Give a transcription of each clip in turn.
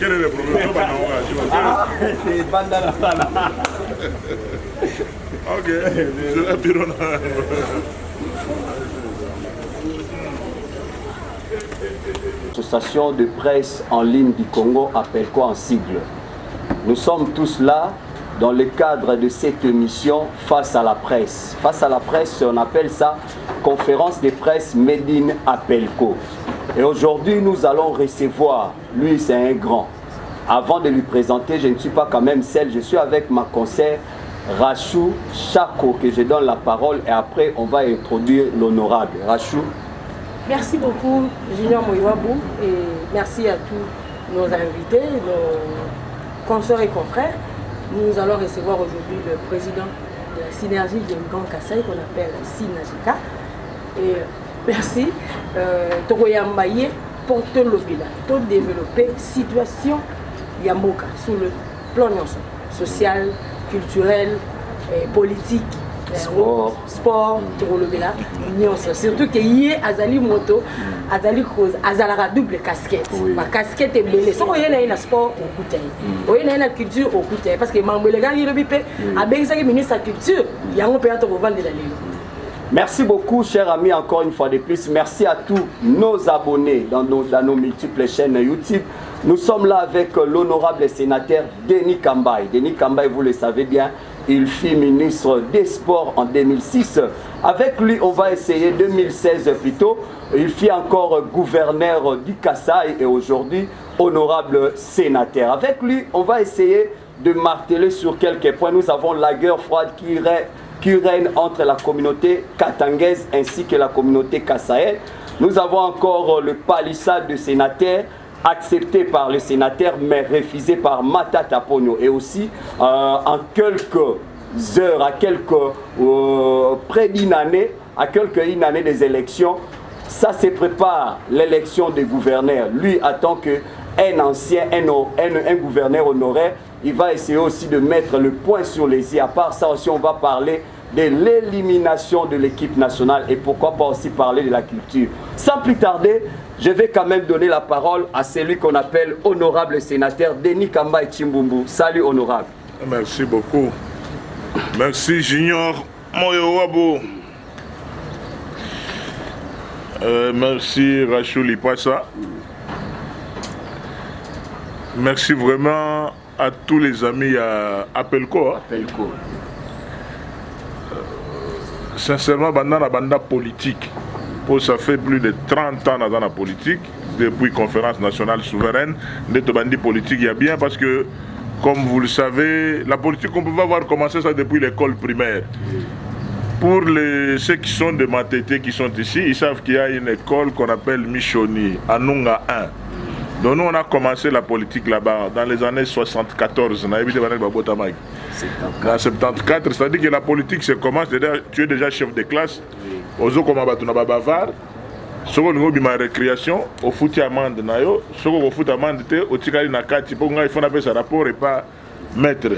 Quel est le problème? C'est Bandana. Ok, c'est la pirona. L'association de presse en ligne du Congo appelle quoi en sigle? Nous sommes tous là dans le cadre de cette émission Face à la presse. Face à la presse, on appelle ça conférence de presse Made in Apelco. Et aujourd'hui, nous allons recevoir, lui c'est un grand. Avant de lui présenter, je ne suis pas quand même seul, je suis avec ma conseillère Rachou Chako, que je donne la parole et après on va introduire l'honorable. Rachou. Merci beaucoup Junior Moïwabou et merci à tous nos invités, nos consoeurs et confrères. Nous allons recevoir aujourd'hui le président de la synergie de Grand Kassai qu'on appelle Sinajika. Et merci Togoyambaye pour te lobila, pour développer situation Yamboka sur le plan social, culturel, politique. Sport, surtout que hier Azali moto, Azali cause, Azalara double casquette. Ma casquette est belle. Si on y a un sport au côté, on y a une culture au côté, parce que les gars ils le bipent, avec ça ministre de la culture, il y a un peu de vendre de la ligne. Merci beaucoup, chers amis, encore une fois de plus. Merci à tous nos abonnés dans nos multiples chaînes YouTube. Nous sommes là avec l'honorable sénateur Denis Kambaye. Denis Kambaye, vous le savez bien, il fut ministre des Sports en 2006. Avec lui, on va essayer, 2016 plutôt, il fut encore gouverneur du Kassai et aujourd'hui honorable sénateur. Avec lui, on va essayer de marteler sur quelques points. Nous avons la guerre froide qui règne entre la communauté katangaise ainsi que la communauté kassaïenne. Nous avons encore le palissade de sénateur accepté par le sénateur mais refusé par Matata Ponyo. Et aussi en quelques heures, à près d'une année, à une année des élections, ça se prépare l'élection des gouverneurs. Lui attend qu'un ancien, un gouverneur honoraire, il va essayer aussi de mettre le point sur les i. À part ça aussi, on va parler de l'élimination de l'équipe nationale et pourquoi pas aussi parler de la culture. Sans plus tarder, je vais quand même donner la parole à celui qu'on appelle honorable sénateur Denis Kambaye Chimbumbu. Salut honorable. Merci beaucoup. Merci Junior Moïwabou. Merci Rachou Lipassa. Merci vraiment à tous les amis à Apelco. Sincèrement, dans la bande politique, ça fait plus de 30 ans dans la politique, depuis conférence nationale souveraine, des bandits politiques, il y a bien parce que, comme vous le savez, la politique, on peut avoir commencé ça depuis l'école primaire. Pour ceux qui sont de Matete, qui sont ici, ils savent qu'il y a une école qu'on appelle Michoni, à Nunga 1. Donc nous, on a commencé la politique là-bas dans les années 74. On a évité en 74, c'est-à-dire que la politique se commence, tu es déjà chef de classe. Ozo comme Abatunaba Bavard, soko ngo bima récréation, au foot amende nayo, soko au foot amende te, au tikali nakati, pour nga il faut appeler ça rapport et pas maître.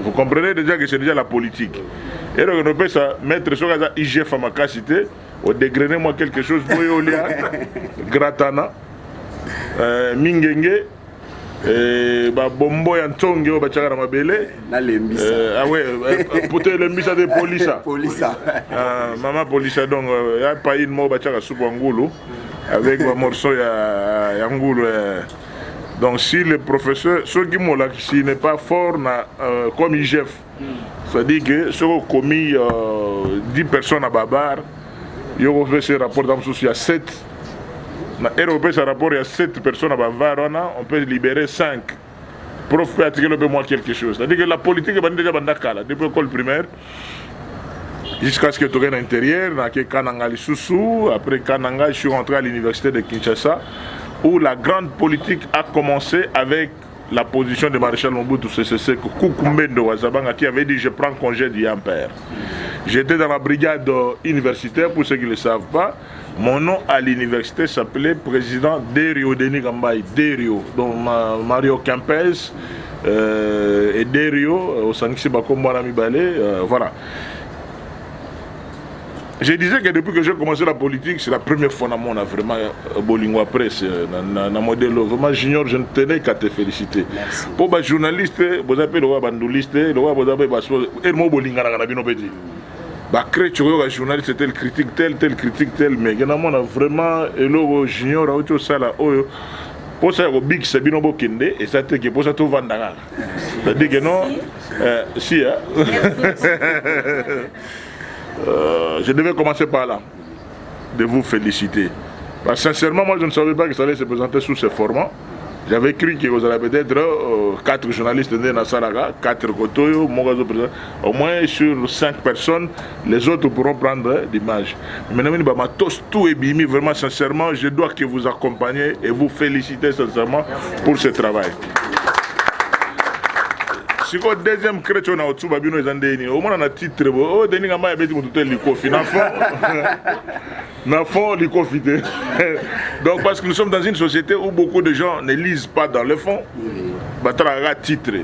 Vous comprenez déjà que c'est déjà la politique. Et donc on peut ça mettre sur la IGF à ma cité, au dégrainer moi quelque chose, boyolia, gratana, mingenge. Bombo ya ntonge o bachaka na mabele na lembisa pote lembisa de polisa mama polisa donc ya pas une mo bachaka soupe ngulu avec un morceau ya ngulu donc si le professeur ce qui mola qui n'est pas fort comme IGF ça dit que ce qu'on commis 10 personnes à Babar yo fait ce rapport dans il y a 7. Dans rapport, il y a 7 personnes à Bavarois, on peut libérer 5. Prof peut attirer moi quelque chose. C'est-à-dire que la politique est déjà bandakala, depuis l'école primaire, jusqu'à ce que tu aies l'intérieur, après Kananga, je suis rentré à l'université de Kinshasa, où la grande politique a commencé avec la position de Maréchal Mobutu Sese Seko, Kukumbendo Wazabanga, qui avait dit je prends congé du Yampère. J'étais dans la brigade universitaire, pour ceux qui ne le savent pas. Mon nom à l'université s'appelait président Derio Denis Kambaye, Derio, donc Mario Kempes et Derio, au Sanxi Bakombo Nami Balé, voilà. Je disais que depuis que j'ai commencé la politique, c'est la première fois dans mon vraiment Bolingwa Presse, dans le modèle. Vraiment, Junior, je ne tenais qu'à te féliciter. Merci. Pour les journalistes, vous avez le bandoliste, le vous avez le mot Bolinga dans la Binobedi. Créer un journaliste, tel critique, tel critique, tel. Mais il y a vraiment, le Junior, autre ça là, pour ça, au Big Sabino Bokende, et ça, c'est pour ça, tout va dans. C'est-à-dire que non, si, hein. Je devais commencer par là, de vous féliciter. Parce que sincèrement, moi je ne savais pas que ça allait se présenter sous ce format. J'avais cru que vous allez peut-être 4 journalistes dans la salle, 4 Kotoyo, au moins sur 5 personnes, les autres pourront prendre l'image. Maintenant, tout est bimi, vraiment sincèrement, je dois que vous accompagner et vous féliciter sincèrement pour ce travail. Si le deuxième chrétien a au-dessus, au moins on a titre, oh, Denis Gamba a dit que l'ikofi, donc parce que nous sommes dans une société où beaucoup de gens ne lisent pas dans le fond, batara titre.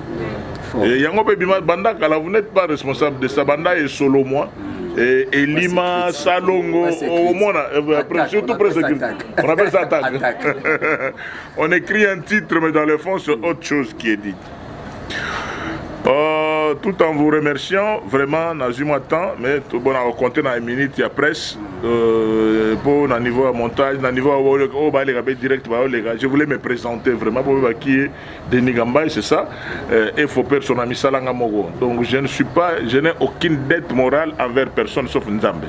Et Yango Bebima Bandaka, vous n'êtes pas responsable de ça, Banda et solo moi. Et Lima, Salongo, au moins, surtout presque. On appelle ça attaque. On écrit un titre, mais dans le fond, c'est autre chose qui est dit. Tout en vous remerciant, vraiment, dans un temps, mais tout bon, on compte dans une minute, il y a presse, pour le niveau montage, le niveau direct, je voulais me présenter vraiment pour voir qui est Denis Gamba, c'est ça, et il faut personne ami Salanga Mogo. Donc je n'ai aucune dette morale envers personne sauf Nzambe.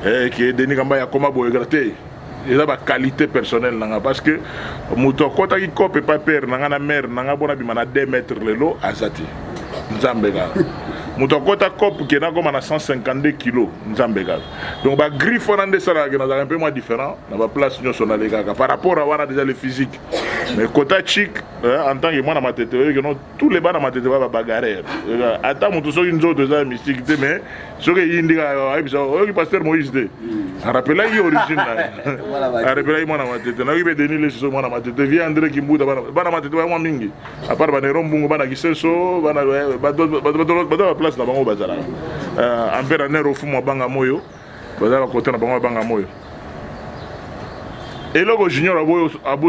Et que Denis Gamba a comment boyegraté. Il a une qualité personnelle parce que Mouto Kota qui cope pas père na mère na bona bimana 2 mètres le lot azati Nzambega Mouto Kota cope qui na comme 152 kg Nzambega donc ba griffe on ande ça là un peu moins différent na ba place nous son alega par rapport à voilà déjà le physique mais Kota chic en tant que moi na ma tête que non tous les bas na ma tête va bagarrer attends Mouto so une autre ça mystique mais ce que il indique au pasteur Moïse de rappelle là origine arepela mwana matete na kibe Denis le so mwana matete via André Kimbuda bana matete ba mwa mingi à part bana rombungu bana kiseso bana ba place na bango bazala ampera nero fumo banga moyo bazala côté na bango banga moyo et logo junior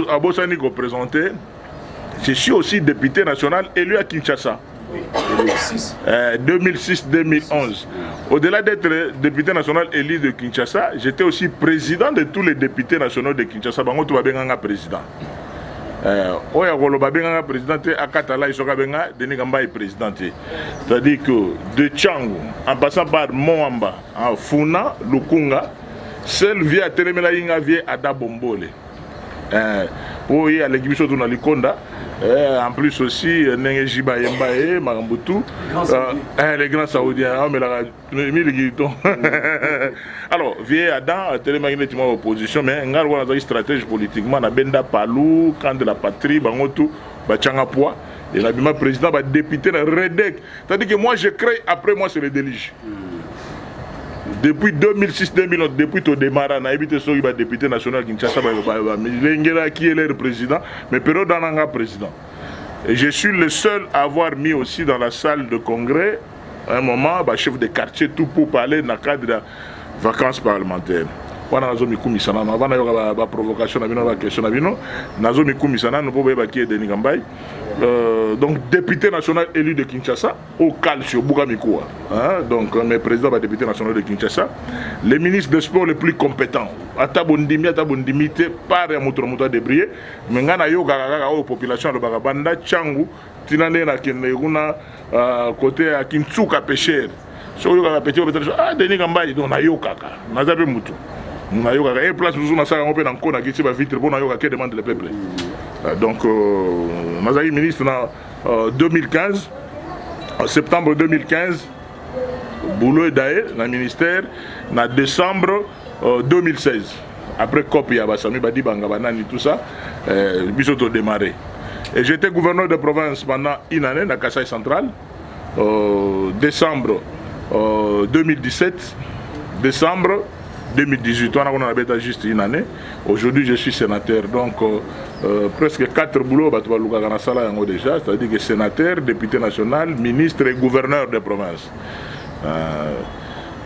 abosani ko présenter je suis aussi député national élu à Kinshasa 2006-2011. Au-delà d'être député national élu de Kinshasa, j'étais aussi président de tous les députés nationaux de Kinshasa. Bango tu vas bien un président. Oya Goloba bien président à Katala il sera bien Denis Gamba est président. C'est-à-dire que de Tchango en passant par Moamba, en Funa, Lukunga, seul via Telemela Inga via Ada Bombole. Pour y aller à dans Likonda. En plus aussi, Nengejiba Yembae, Marambutu, les grands Saoudiens, mais la alors, vieille Adam, télémagnétiquement opposition, mais on a une stratégie politiquement, on a Benda Palou, camp de la patrie, Bangotu, Bachangapua, et l'habillement président, député, Redek. C'est-à-dire que moi, je crée, après moi, c'est le délige. Depuis 2006-2009, depuis tout démarrage, on a évité ce qui est député national Kinshasa, qui est le président, mais Péro Dananga président. Et je suis le seul à avoir mis aussi dans la salle de congrès, à un moment, chef de quartier, tout pour parler dans le cadre de vacances parlementaires. Wana nazomi kumisana na bana yoka ba provocation na bino ba question na bino nazomi kumisana no bobe ba ki Denis Gamba donc député national élu de Kinshasa au calcio Bugamikoa donc mes présidents ba député national de Kinshasa les ministres des sports les plus compétents ata bondimité par ya moto de briller mais ngana yoka kaka o population de Bagabanda Tchangu tinande na kende kuna côté à Kintsuka pêcheur so yoka pêcheur peut-être Denis Gamba donc na yoka na zabe mutu na yoka et place nous na sala on peut dans kona qui va vitre pour na yoka qui demande le peuple donc Mazari ministre en 2015 en septembre 2015 boulot et d'ailleurs dans le ministère en décembre 2016 après copie à Bassami Badi Bangabanani tout ça bisoto démarré et j'étais gouverneur de province pendant une année dans Kasaï central décembre 2017 décembre 2018, on a juste une année. Aujourd'hui, je suis sénateur. Donc, presque 4 boulots, déjà. C'est-à-dire que sénateur, député national, ministre et gouverneur des provinces.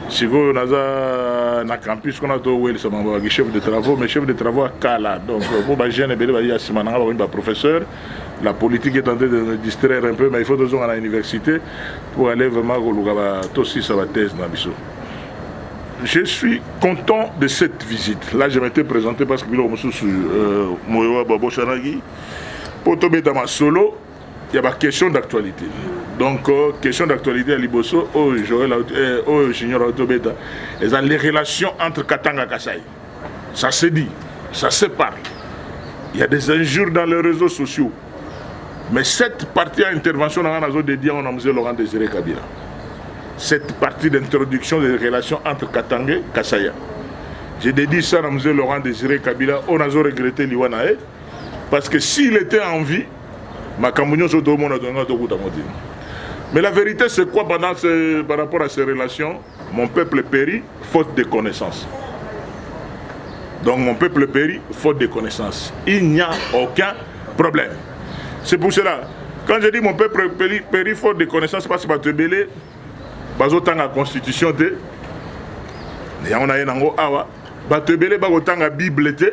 sikoyo naza na campus qu'on a towelisa mambo ya chef de travaux, mais chef de travaux kala. Donc pour ba jeune ebele ba ya sima nanga ba professeur. La politique est en train de me distraire un peu, mais il faut toujours à l'université pour aller vraiment aussi sur la thèse dans biso. Je suis content de cette visite. Là, je m'étais présenté parce que Moyoa Babo Chanagi, pour tomber dans ma solo, il y a ma question d'actualité. Donc, question d'actualité à Liboso, Junior Autobeta, les relations entre Katanga et Kasaï. Ça se dit, ça se parle. Il y a des injures dans les réseaux sociaux. Mais cette partie d'intervention, on a dédié à M. Laurent Désiré Kabila. Cette partie d'introduction des relations entre Katanga et Kasaï. J'ai dédié ça à M. Laurent Désiré Kabila. On a regretté l'Iwanae. Parce que s'il était en vie, mais la vérité, c'est quoi par rapport à ces relations? Mon peuple périt faute de connaissances. Donc mon peuple périt faute de connaissances. Il n'y a aucun problème. C'est pour cela, quand je dis mon peuple périt faute de connaissances, parce que je vais te dire, la constitution, il y a une awa, batebele bagotanga Bible te,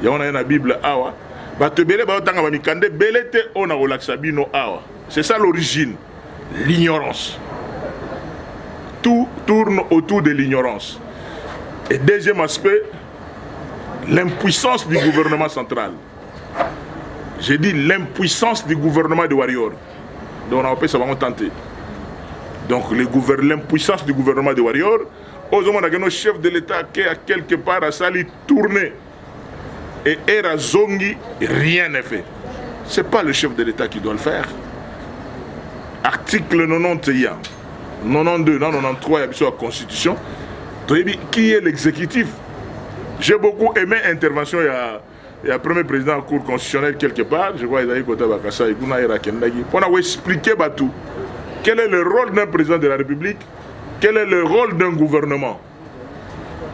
il y a une Bible awa, batebele bagotanga bamikande belete ona relaxabino awa. C'est ça l'origine, l'ignorance. Tout tourne autour de l'ignorance. Et deuxième aspect, l'impuissance du gouvernement central. J'ai dit l'impuissance du gouvernement de Warrior. Donc on a appelé ça va tenter. Donc l'impuissance du gouvernement de Warrior, aux hommes de chef de l'État qui a quelque part à sali tourner et era zongi, rien n'est fait. Ce n'est pas le chef de l'État qui doit le faire. Article 91, 92, 93, il y a la Constitution. Qui est l'exécutif? J'ai beaucoup aimé l'intervention. Il y a le premier président de la Cour constitutionnelle quelque part, je crois qu'il Kota Bakassa et Guna Irakendagi, pour nous expliquer tout. Quel est le rôle d'un président de la République? Quel est le rôle d'un gouvernement?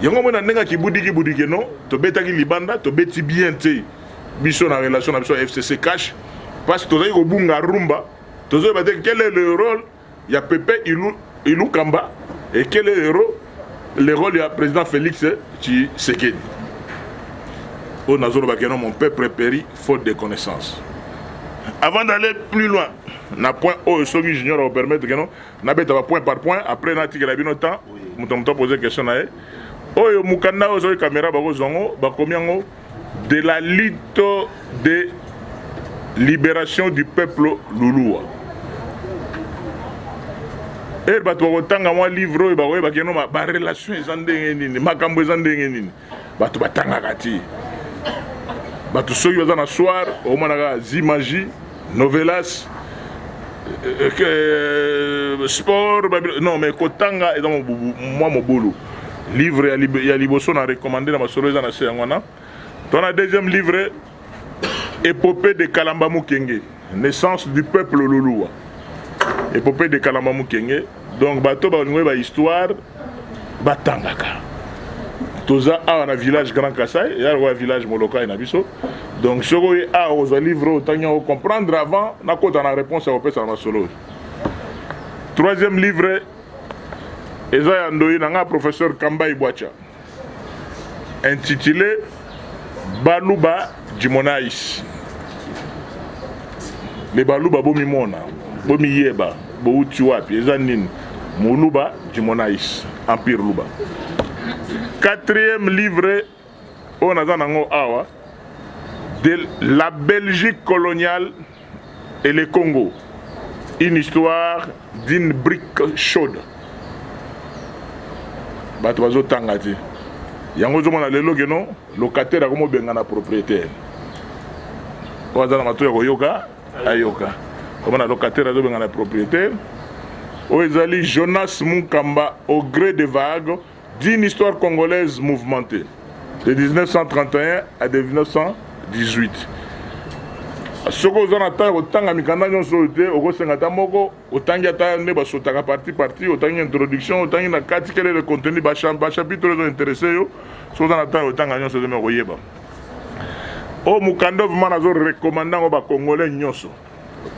Il y a un gens qui boudiki non, to betaki libanda, to beti bien te, biso na relation avec FCC cash, parce que to zai ko bunga rumba, to zai bate quel est le rôle? Il y a Pepe Ilou Kamba et quel est le rôle du président Félix Tshisekedi? Au Nazoro Bakeno, mon peuple périt faute de connaissances. Avant d'aller plus loin, na point au Sogi Junior va permettre que non, na bête point par point, après na tigre la bien temps, nous poser question na oyo mukanda ozo caméra bako zongo bakomiango de la lutte de libération du peuple Lulua. Et bato bakotanga mwa livre oyo bakoye bakeno ba relation ezandenge nini, makambo ezandenge nini. Bato batanga kati. Bato soki baza na soir omonaka zimagie novelas sport non mais kotanga eza mwa mobulu livre ya liboso na recommandé na masolo eza na se yango wana. Dans la deuxième livre épopée de Kalamba Mukenge, naissance du peuple Lulua. Épopée de Kalamba Mukenge. Donc bato balingoye ba histoire batangaka. Toza a un village Grand Kassai, il y a un village Moloka et Nabiso. Donc, ce qui est aux livres, autant comprendre avant, on a la réponse à la solo. Troisième livre, Eza Yandoyi, un professeur Kamba Ibwacha, intitulé Baluba Jimonaïs. Les Baluba Bomimona, Bomiyeba, Boutiwapi, Eza Nin, Mouluba Jimonaïs, Empire Luba. Quatrième livre, on a awa de la Belgique coloniale et le Congo. Une histoire d'une brique chaude. Batwazo Tangati. Yango zomona lelo geno locataire akomo bengana propriétaire. Oazana matoya koyoka ayoka. Komona locataire azo bengana propriétaire. Oezali Jonas Munkamba au gré des vagues d'une histoire congolaise mouvementée de 1931 à 1918. Ce que vous avez autant de mikanda nyonso te okosenga ta moko otangi ata ne basotaka parti otangi introduction otangi na kati quel est le contenu ba chapitre les intéressé yo so za na otanga nyonso de koyeba o mukanda vraiment nazo recommandant ba congolais nyonso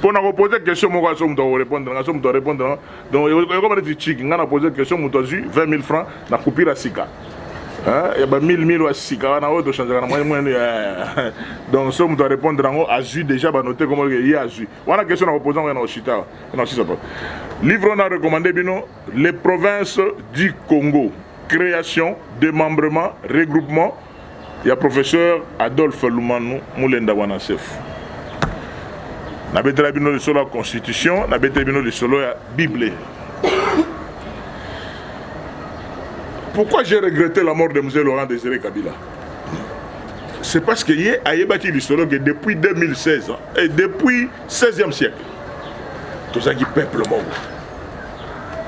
Pour nous poser question, moi, je vais répondre. Donc, comment dire, chic, on a posé question, je vais 20 000 francs, na coupure à Sika. Il y a 1000 000 à Sika, on a autre chose. Donc, si on doit répondre, Azu déjà, va noter comment il y a Azu. On a une question à poser, on a Chita. Livre, on a recommandé les provinces du Congo. Création, démembrement, regroupement. Il y a professeur Adolphe Lumanou Moulenda Wanasef. Nous avons le solo la Constitution, nous avons le solo la Bible. Pourquoi j'ai regretté la mort de M. Laurent Désiré Kabila? C'est parce qu'il y a le solo que depuis 2016, et depuis le 16e siècle, tout ça qui peuple le monde.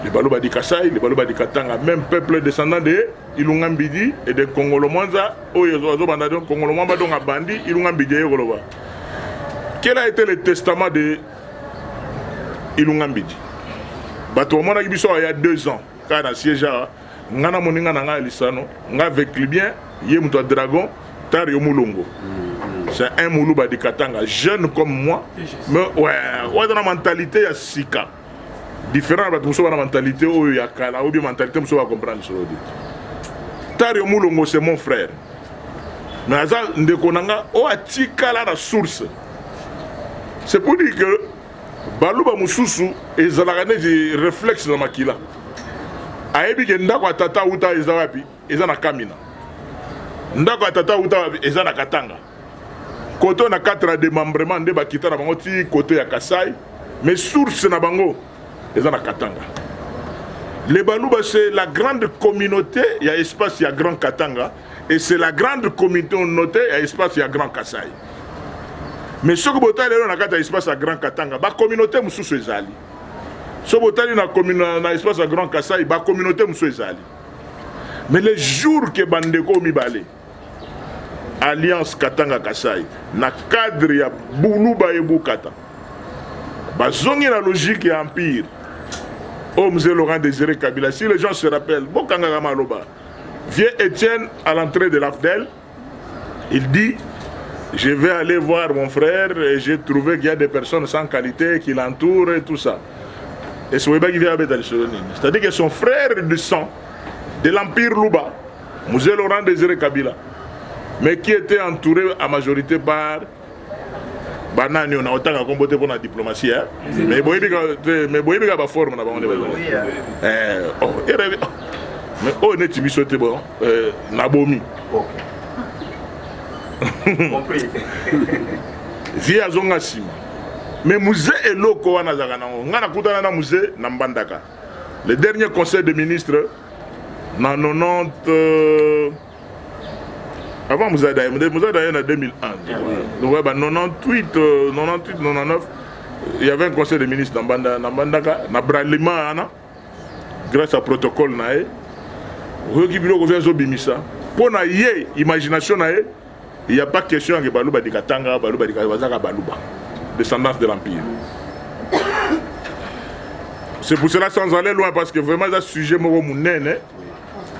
Les Balouba di Kassai, les Balouba di Katanga, même peuple descendant de Ilungambidi et de Congolomwanza, Congolomwamba donc a bandi, Ilungambidi et Goloba. Quel a été le testament de Ilungambidi? Batouamana Gibiso il y a 2 ans, quand on a siégé, Ngana Moninga Nanga Elisano, Nga vécu bien, Yemuto Dragon, Tar Yomulongo. C'est un Moulouba di Katanga, jeune comme moi, mais ouais, dans la mentalité, il y a Sika. Différent de la mentalité où il y a Kala, ou bien mentalité, je vais comprendre ce que je dis. Tario Moulongo, c'est mon frère. Mais Aza Ndekonanga, on a Tikala la source. C'est pour dire que Balouba Moussoussou et Zalagane des réflexes dans Makila. Aébi que Ndako Tata Uta et Zawapi, et Zana Kamina. Ndako Tata Uta et Zana Katanga. Côté on a 4 démembrements de Bakita na Bangoti, côté ya Kasai, mais source na Bango. Katanga. Les Balouba, c'est la grande communauté, il y a espace, il y a Grand Katanga, et c'est la grande communauté, il y a espace, il y a Grand Kassai. Mais ce que vous avez un espace à Grand Katanga, la communauté est Ezali. Ce que vous avez un espace à Grand Kassai, la communauté est Ezali. Mais les jours que Bandeko Mibale, Alliance Katanga Kassai, na cadre ya Boulouba et Boukata, bazongi la logique et empire. Oh, M. Laurent Désiré Kabila, si les gens se rappellent, Bokanga Maloba, vieux Étienne à l'entrée de l'AFDEL, il dit, je vais aller voir mon frère et j'ai trouvé qu'il y a des personnes sans qualité qui l'entourent et tout ça. Et c'est Weba qui vient avec c'est-à-dire que son frère de sang de l'empire Louba, M. Laurent Désiré Kabila, mais qui était entouré à majorité par Banani, on a autant à combattre pour la diplomatie, mais Boyebi a forme là-bas. Mais oh, on est timide, c'est bon, Nabomi. Compris. Via Zonga Sima. Mais musée est loko, on a coupé dans musée, Nambandaka. Le dernier conseil des ministres, dans 90. Avant Mouzadaï, en 2001. Donc, 98, 99, il y avait un conseil de ministres dans Bandaka, dans Bralima, grâce au protocole, pour l'imagination, il n'y a pas de question que Balouba di Katanga, Balouba di Kawazaka, Balouba, descendance de l'Empire. C'est pour cela sans aller loin, parce que vraiment, ce sujet,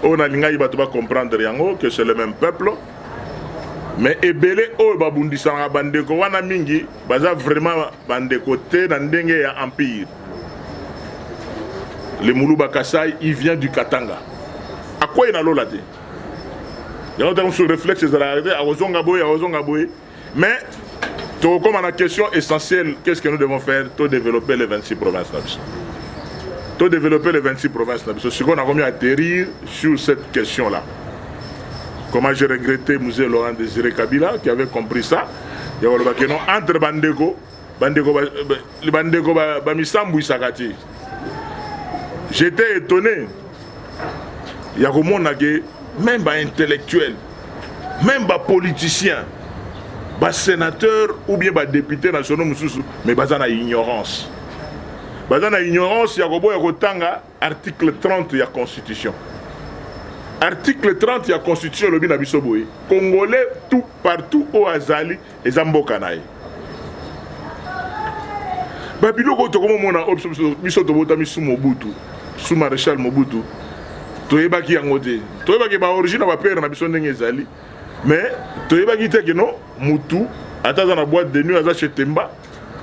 on a comprendre que c'est le même peuple. Mais ebele o babundisanga bandeko wana mingi baza vraiment bandeko te na ndenge ya empire. Le Moulouba Kassai, il vient du Katanga. À quoi il a l'olate? Il y a un réflexe de la réalité, à Ozongaboye. Mais, comme on a la question essentielle, qu'est-ce que nous devons faire pour développer les 26 provinces? Pour développer les 26 provinces. Ce qu'on a remis à atterrir sur cette question-là. Comment j'ai regretté M. Laurent Désiré Kabila qui avait compris ça. Il y a que non, entre Bandeko Bamisambu Isakati. J'étais étonné. Il y a que même les intellectuels, même les politiciens, les sénateurs ou bien les députés nationaux, mais ils ont ignorance. Ils ont ignorance, il y a l'article 30 de la Constitution. Article 30 de la Constitution, le Binabisoboé. Congolais, tout partout au Azali et Zambokanaï. Babiloko to comme mona option biso to botami sous Mobutu, sous maréchal Mobutu. Toyeba ki yangote. Toyeba ki ba origine ba père na biso ndenge ezali. Mais toyeba ki te que non Mutu ataza na boîte de nuit aza chez Temba.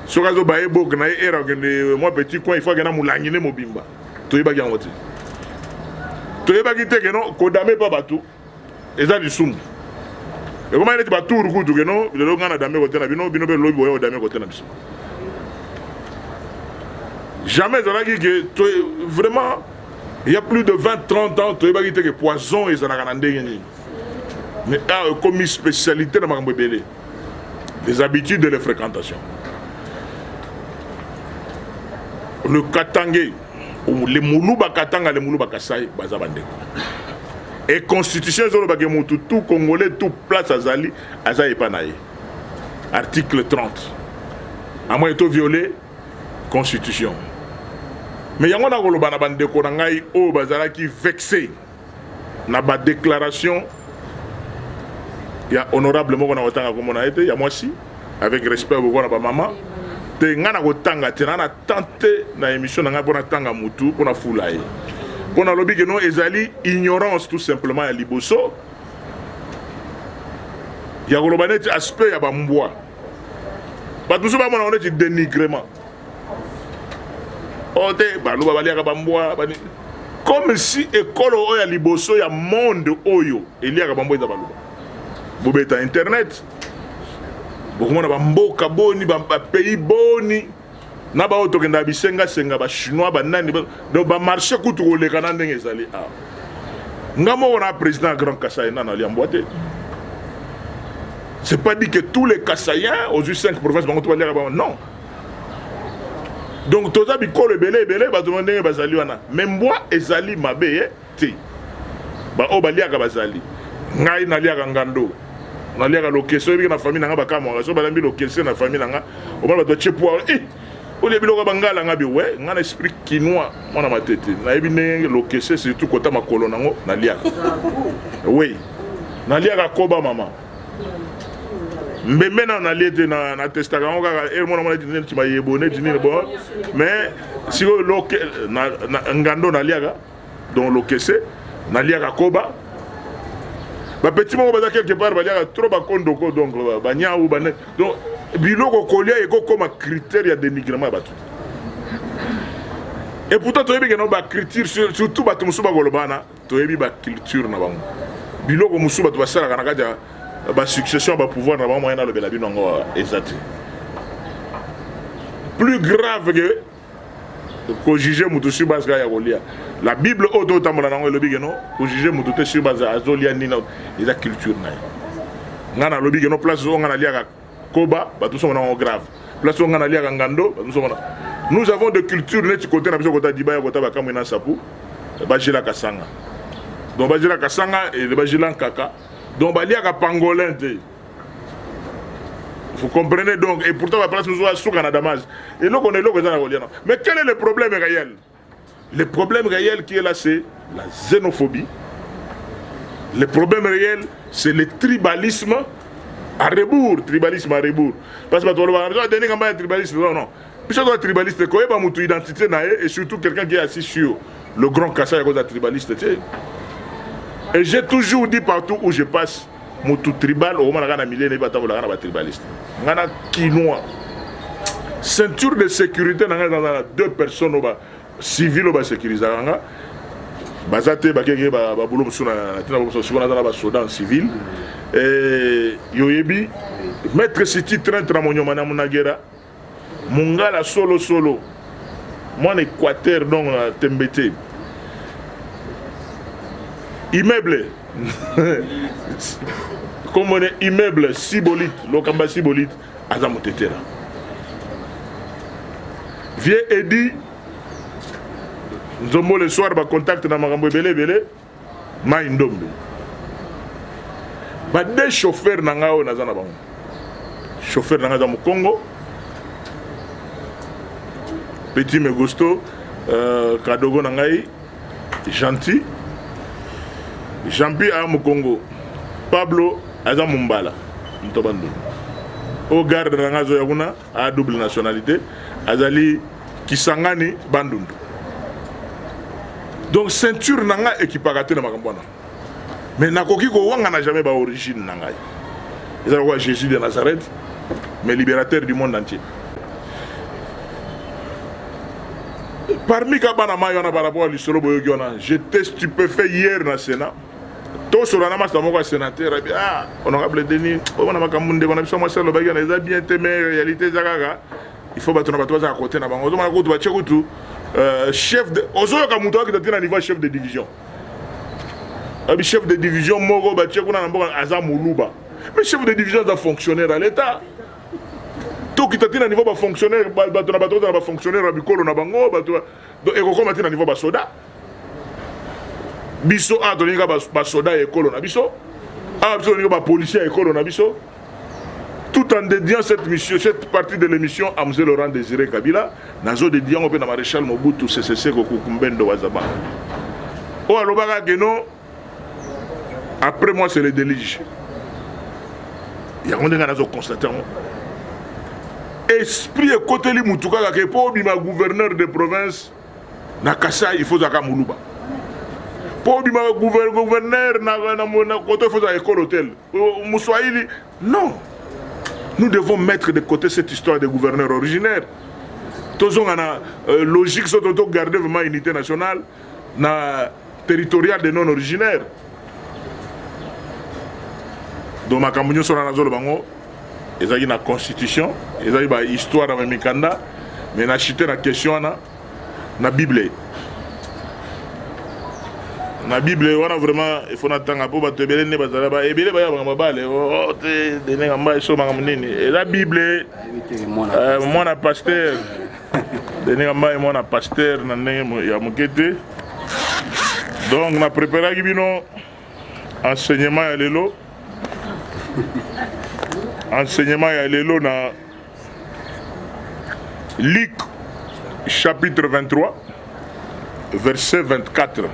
sokazo baye bok na era que moi petit coin il faut que na mulangine mobimba to yeba yango te to yeba ki te que non kodame pa batu eza lisumu et comment il est batu rukutu que non le ngana dame ko tena bino be lobi boyo dame ko tena biso jamais zalaki que vraiment il y a plus de 20-30 ans to yeba ki te que poison ezalaka na ndenge nini mais comme une spécialité dans makambo ebele les habitudes et les fréquentations. Le Katangé, les Moulouba Katanga, les Moulouba Kassai, Bazabandeko. Et constitution, tout Congolais, tout place Azali, Azaï Panaï. Article 30. À moins de violer, constitution. Mais il y a un bandeko nangai au Bazala qui vexé. N'a pas déclaration. Il y a honorablement qu'on a autant comme on a été, il y a moi aussi, avec respect pour ma maman. Te ngana ko tanga te na tenté na émission na ngana tanga mutu pour na foulaye. Pour na lobby que non ezali ignorance tout simplement ya liboso. Ya kolobaneti aspect ya bambwa. Ba tout ça ba mona on est dénigrement. Ote ba lo ba balia ka bambwa bani comme si école o ya liboso ya monde oyo elia ka bambwa za baluba. Bobeta internet. Bokomona bamboka boni ba pays boni na ba otokenda bisenga senga ba chinois ba nani do ba marché kutu ko lekana ndenge ezali a ngamo on a président Grand Kassai na na liamboate. C'est pas dit que tous les Kassaïens aux 5 provinces bango to ba leka ba non. Donc toza bikolo belé ba to ndenge bazali wana même moi ezali mabe ti ba o baliaka bazali ngai na liaka ngando na liaka lokeso bi na famille nanga bakamo so balambi lokeso na famille nanga o ba to chepo o le biloko bangala nga bi ouais nga na esprit quinois mona matete na yebi ne lokeso surtout kota makolo nango na liaka oui na liaka koba mama mbembe na liete na testaka ngo kaka e mona mona tinene tima yebone tinene bon mais si loke na ngando na liaka donc lokese na liaka koba ba petit mo baza quelque part baliaka trop ba kondoko donc ba nya ou ba donc biloko kolia eko comme critère ya dénigrement batu et pourtant toyebi que no ba critère surtout batu musuba golobana toyebi ba culture na bango biloko musuba to basala kana kaja ba succession ba pouvoir na bango na lobela bino ngo exact plus grave que juger mutu sur base ya kolia la Bible auto tamona nango lobi que non ko juger mutu te sur base azolia nina eza culture na ngana lobi que non place on ngana liaka koba ba tout somona grave place on ngana liaka ngando ba tout somona nous avons de culture net côté na biso kota dibaya kota ba kamwena sapu ba jila kasanga donc ba jila kasanga et ba jila kaka donc ba liaka pangolin te. Vous comprenez donc, et pourtant la place nous a sous Canada Damas. Et là, on est là, mais quel est le problème réel? Le problème réel qui est là, c'est la xénophobie. Le problème réel, c'est le tribalisme à rebours. Tribalisme à rebours. Parce que tu vas donner un tribalisme. Non, non. Puis ça doit être tribaliste, quand il y a une identité, et surtout quelqu'un qui est assis sur le grand Kassai à cause de la tribaliste. Et j'ai toujours dit partout où je passe, mutu tribal au moment na milé ne bata volana ba tribaliste ngana quinois ceinture de sécurité na ngana deux personnes ba civil ba sécuriser nga bazate ba kenge ba bulu musuna tina ba sona na ba soda civil et yoyebi maître city train tramonyo mana munagera mungala solo mon Équateur donc tembete immeuble comme on est immeuble Sibolite, Lokamba Sibolite, Azamotetera. Vieux Edi, nous avons le soir, bah contact dans Marambo Belé, Maïndombe. Bah des chauffeurs n'angao nazana bang. Chauffeur n'angao mu Congo. Petit Megusto, Kadogo n'angai, gentil. Jean-Pierre à Congo, Pablo Azam Mumbala, Ntobando. Au garde Rangazo Yaguna à double nationalité, Azali Kisangani Bandundu. Donc ceinture nanga équipagate na makambwana. Mais nakoki ko wanga n'a jamais ba origine nanga. Ils ont Jésus de Nazareth, mais libérateur du monde entier. Parmi Kabana Mayona par rapport à l'histoire Boyogiona, j'étais stupéfait hier dans le Sénat. Tout sur la masse de mon sénateur, honorable Denis, on a Makamunde, on a besoin de ça, le bagage, les a bien aimé, réalité, Zagaga. Il faut battre notre à côté, on a chef de. Ozoyo Kamuto qui était à niveau chef de division. Chef de division, Mogo, Batchekuna, Azamoulouba. Mais chef de division, c'est fonctionnaire à l'État. Tout qui était à niveau de fonctionnaire, fonctionnaire, Bicolo, Nabango, et comment à niveau de soda. Biso a donné un soda et colon biso. A donné un policier et colon biso. Tout en dédiant cette mission, cette partie de l'émission à M. Laurent Désiré Kabila, nazo dédiant au maréchal Mobutu CCC Kokumbendo Wazaba. Oh alobaka geno. Après moi c'est le délige. Il y a un nazo constaté. Esprit et côté li mutuka ke po bima gouverneur de province na Kassa il faut zaka muluba. Pour le gouverneur, non. Nous devons mettre de côté cette histoire de gouverneur originaire. Tous on a logique, surtout garder vraiment l'unité nationale, territoriale des non originaires. Donc, ma campagne sur la zone bango, ils ont une constitution, ils ont une histoire avec Mikanda, mais ils ont chité la question dans la Bible. Na Bible wana vraiment il faut natanga po bato ebele ne bazala ba ebele ba ya mabale o te dene ngamba so manga munini et la Bible mwana pasteur dene ngamba mwana pasteur na ndenge ya mokete donc na préparer bino enseignement ya lelo na Luc chapitre 23 verset 24.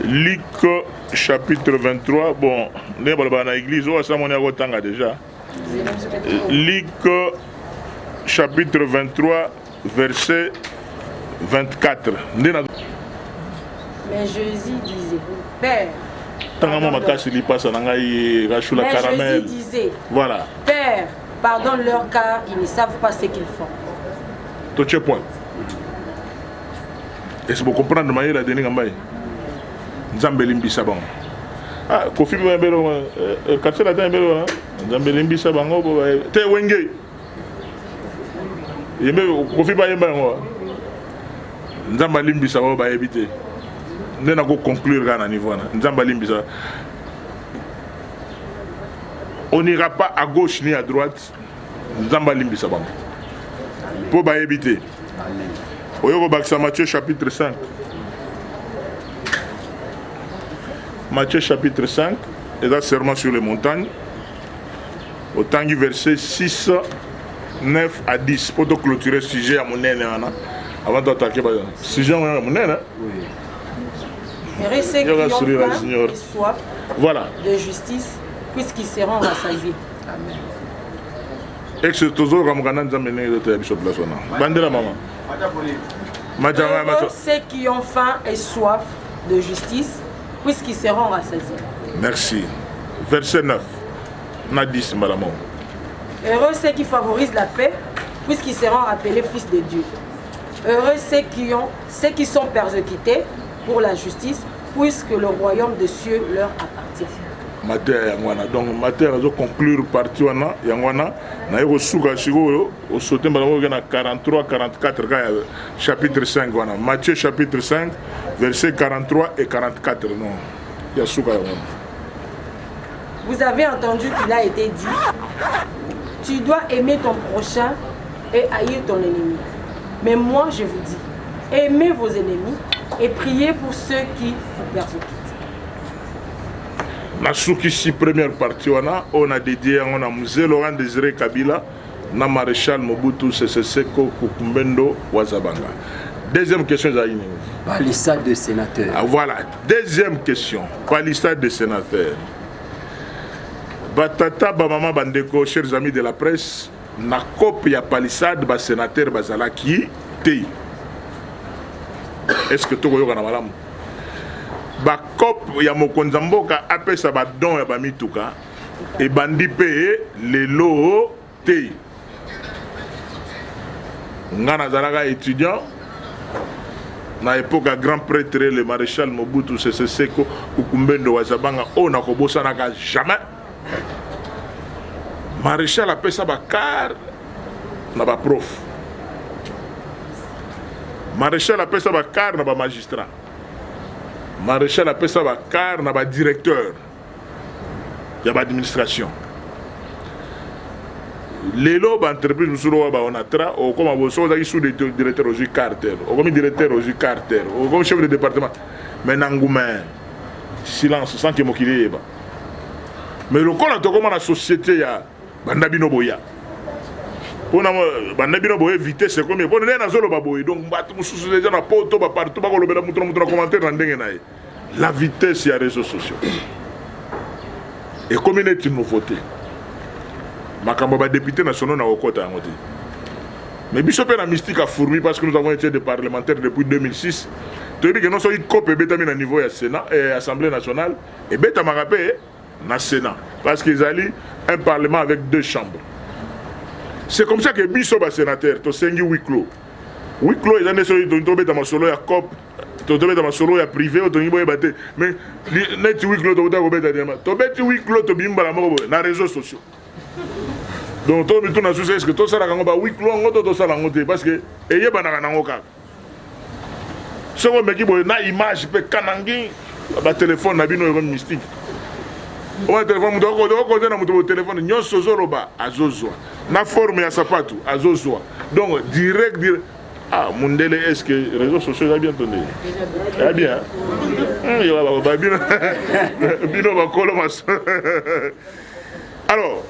Luc chapitre 23, bon, nous sommes dans l'église, on a déjà. Luc chapitre 23, verset 24. Mais Jésus disait, Père. Mais Jésus disait, voilà. Père, pardonne-leur car ils ne savent pas ce qu'ils font. Tout ce point. Est-ce que vous comprenez la dernière fois? Nzambelimbi sabang. Ah, Kofi Mbelo, Katsela Mbelo, Nzambelimbi sabango, te wenge. Yembe Kofi Bayemba ngo. Nzambelimbi sabango ba éviter. Ndena ko conclure gana niveau na. Nzambelimbi sa. On n'ira pas à gauche ni à droite. Nzambelimbi sabango. Pour ba éviter. Oyoko baksa Matthieu chapitre 5. Matthieu chapitre 5, et là serment sur les montagnes, au temps du verset 6, 9 à 10, pour clôturer le sujet à mon nez, avant d'attaquer le sujet à mon nez. Et ceux qui ont faim et soif voilà. de justice, puisqu'ils seront rassasiés. Amen. Et que tous les gens qui ont bandera maman. Ceux qui ont faim et soif de justice, puisqu'ils seront rassasiés. Merci. Verset 9. On a 10, madame. Heureux ceux qui favorisent la paix, puisqu'ils seront appelés fils de Dieu. Heureux ceux qui sont persécutés pour la justice, puisque le royaume des cieux leur appartient. Donc, Matthieu a conclure partie Yangwana. Na yoko suka shigoro au sauté malamu na 43 44 chapitre 5 wana. Matthieu chapitre 5 versets 43 et 44 non. Yasuka Yangwana. Vous avez entendu qu'il a été dit, tu dois aimer ton prochain et haïr ton ennemi. Mais moi je vous dis, aimez vos ennemis et priez pour ceux qui vous persécutent. La soukisi première partie on a dédié on a Musée Laurent Désiré Kabila na maréchal Mobutu Sese Seko Kukumbendo Wazabanga. Deuxième question Zaïne. Palissade de sénateurs. Ah, voilà, deuxième question. Palissade de sénateurs. Batata Bamama Bandeko, chers amis de la presse, na copie ya palissade ba sénateur bazalaki te. Est-ce que tu vois na malamu? Ba cop ya mokonza mboka apesa ba don ya ba mituka e bandi pe lelo te. Nga nazalaka étudiant na époque à grand prêtre le maréchal Mobutu Sese Seko Kukumbendo Wazabanga on a kobosanaka jamais maréchal appelle ça car na ba prof maréchal appelle ça car na ba magistrat maréchal appelle ça car na ba directeur ya ba administration lelo ba entreprise musuro ba onatra o comme aboso za sous directeur au carter o comme directeur au carter o comme chef de département mais nanguma silence sans que mokili ba mais le col to comme la société ya banda bino boya pona banda bino boya vitesse comme pona na zolo ba boya donc mbatu mususu déjà na poto ba partout ba ko lobela mutu na commentaire na ndenge na la vitesse ya réseaux sociaux et comme il est une nouveauté makambo ba député national na okota yango te mais biso pe na mystique a fourmi parce que nous avons été des parlementaires depuis 2006 to dit que non so il copé betami na niveau ya Sénat et Assemblée nationale et beta marapé na Sénat parce qu'ils allaient un parlement avec 2 chambres. C'est comme ça que biso ba sénateur to sengi huis clos ils ont essayé de tomber dans ma solo ya cop to tomber dans ma solo ya privé to ngi boye baté mais net huis clos to ko beta diama to beti huis clos to bimba la moko na réseaux sociaux. Donc tout le monde est-ce que tout ça là quand on va huis clos on doit tout ça là parce que et y a banana nango ka ce qu'on me dit bon na image pe kanangi ba téléphone na bino comme mystique o téléphone muto ko na muto téléphone nyonso zoroba azozwa na forme ya sapato azozwa donc direct ah mundele est-ce que réseaux sociaux a bien entendu ah bien il va bien bino ba kolo mas alors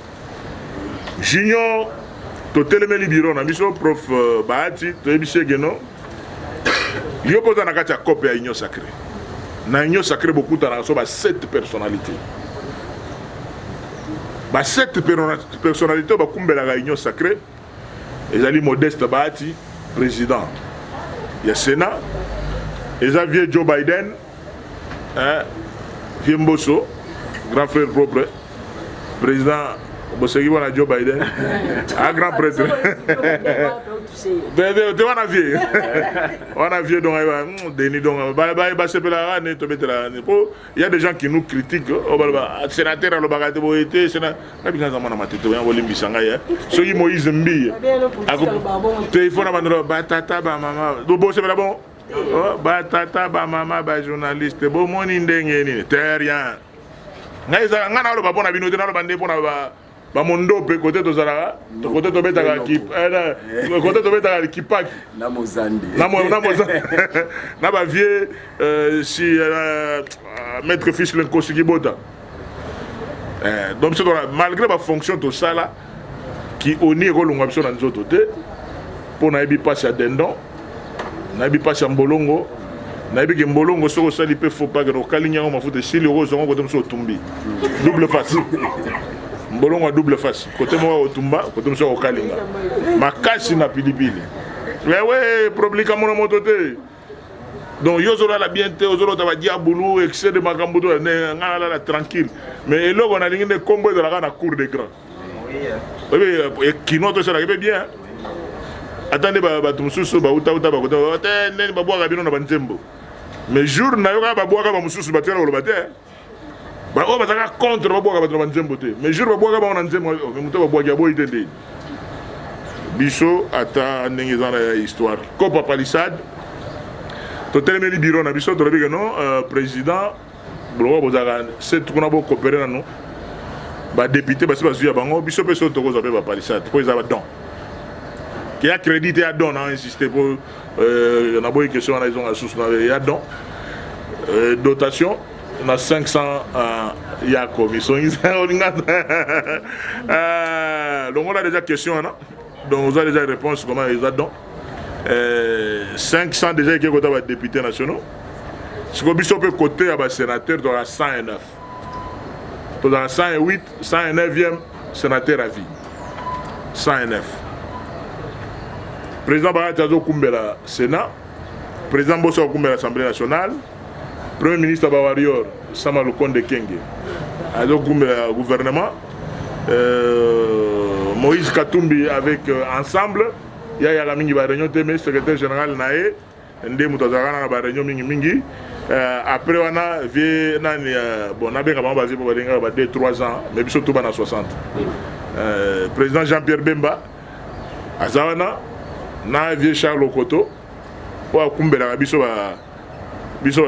Junior, to telemeli biro na biso prof Bahati, to ebise geno. Yo poza na kati ya kope ya Union Sacrée. Na Union Sacrée beaucoup tana so ba 7 personnalités. Ba 7 personnalités ba kumbela ga Union Sacrée. Ezali Modeste Bahati, président. Ya Sénat. Xavier Joe Biden, Vieux Mbosso, grand frère propre, président Bosegi wana Joe Biden, un grand prêtre. Tu vas vieux donc Denis donc il y a des gens qui nous critiquent. Sénateur à l'obagate boité, sénateur. Na bien ça mona matete ya wolimbi sanga ya. So yi Moïse Mbi. Téléphone bandro batata ba mama. Do bo c'est bon. Batata ba mama ba journaliste. Bo moni ndenge ni. Terrien. Ngaisa ngana lo ba bona bino te na lo bande pona ba mondo pe côté to zara to côté to beta ka ki côté to beta ka kipaki na mozandi na ba vieux si maître fils le kosiki bota donc c'est malgré ma fonction to ça là qui oni ko longa biso na nzoto te pour na ebi passe à dendon na ebi passe à mbolongo na ebi ke mbolongo soko sali pe faut pas que no kalinya ko mafuta sili ko zongo ko dem so tumbi double face Mbolongo double face. Côté moi au Tumba, côté moi au Kalinga. Ma casse na pilipili. Mais ouais, problème comme mon mototé. Donc yozola la bien te, yozola tava diaboulou, excès de makambuto, ngala la tranquille. Mais là on a ligne de combo de la cour des grands. Oui. Et qui note ça là bien. Attendez ba tumsusu ba uta ba côté. Attendez ba boire bino na banzembo. Mais jour na yoka ba boire ba mususu ba tela lo baté. Bah on va faire contre ba boaka ba nzembo te mais jour ba boaka ba on nzembo muto ba boaka boy te de biso ata ndenge za na histoire Copa Palissade to telemeli biro na biso to lobi non président blo bozaka c'est kuna bo coopérer na no ba député ba se bazuya bango biso pe so to ko zape ba Palissade po za ba don qui a crédité à don a insisté pour na boy question na ils ont sous na ya don dotation on a 500 Yacob, ils sont donc on a déjà question, donc on a déjà réponse comment ils ont donc 500 déjà qui sont députés nationaux. Ce qu'on peut côté à sénateur dans la 109, dans la 108, 109e sénateur à vie, 109. Président Baratazo Kumbela Sénat, président Bosso Kumbela Assemblée nationale. Premier ministre Bawarior, Samalou Konde Kenge, avec le gouvernement, Moïse Katumbi avec ensemble, il y a la réunion de secrétaire général Naé, ndé muto azalaka na ba réunion mingi après wana vie nani bon nabenga bango bazie po balinga ba 2-3 ans mais biso to bana 60 président Jean-Pierre Bemba azawana na vie Charles Okoto po akumbelaka biso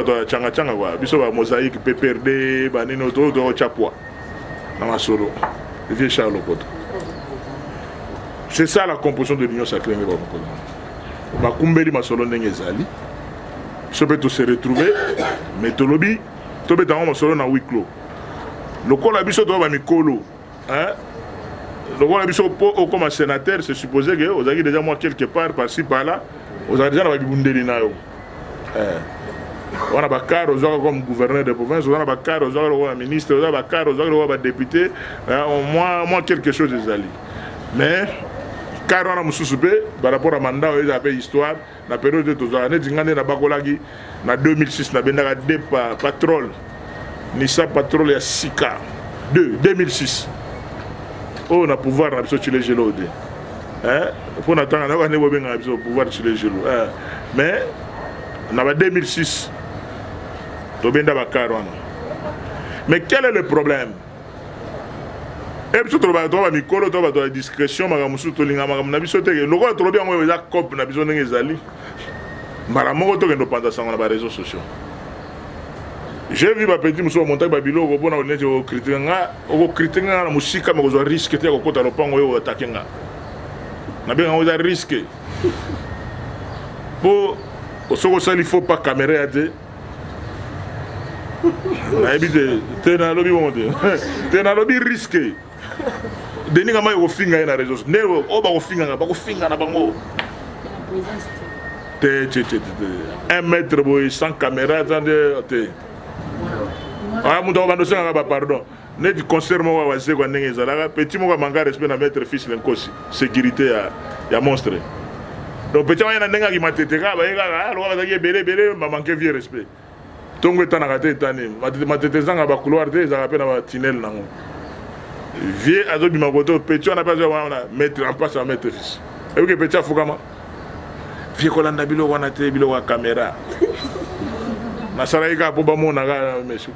to changa kwa biso ba mosaïque PPRD ba nino to chapwa na masolo vie Charles Okoto. C'est ça la composition de l'Union sacrée. Ma kumbeli masolo ndenge zali. Je peux tous se retrouver, mais to lobby, to be dans masolo na huis clos. Le kola biso to ba mikolo, hein? Le kola biso comme sénateur, c'est supposé que vous avez déjà moi quelque part par-ci par-là, vous avez déjà na bibundeli na yo. On a bakar comme gouverneur de province, on a bakar comme ministre, on a bakar comme député, moi quelque chose de zali. Mais car on a mususupe par rapport à mandat ils appellent histoire la période de tozana ndingane na bakolagi na 2006 na bendaka deux patrol ni ça patrol ya sika 2006 on a pouvoir na biso chile gelo de pour natanga na ba ne bobenga biso pouvoir chile gelo mais na ba 2006 to benda bakar wana. Mais quel est le problème? Et puis tu vas mikolo tu vas discrétion magamusu to linga magamu biso te loko to bien ngo eza cop na biso ndenge ezali mara moko to kendo panda sango na ba réseaux sociaux. J'ai vu ba petit muso monter ba biloko bona onete o critiquer na musika ma ko risque te ko kota lopango yo attaquer nga na bien ngo za risque po osoko sali faut pas caméra ate na ebite te na lobi monde te na lobi risque Denis Kamba est au finger na réseau. Ne o ba ko finga na bango. Un mètre boy sans caméra attendez. Ah muto ba ndosenga ba pardon. Ne di concert mo wa zeko ndenge ezalaka petit mo ka manga respect na maître fils lenkosi sécurité ya monstre. Donc petit wa na ndenga ki mateteka ba yeka lo ba zaki belé ba manquer vieux respect. Tongo etana kate etani matetezanga ba couloir te ezaka pe na ba tunnel nango. Vieux azo bimakoto petit on a pas besoin mettre en place à mettre fils et que petit afukama vieux kolanda bilo wana te bilo wa caméra na saraika po ba mona ga mesu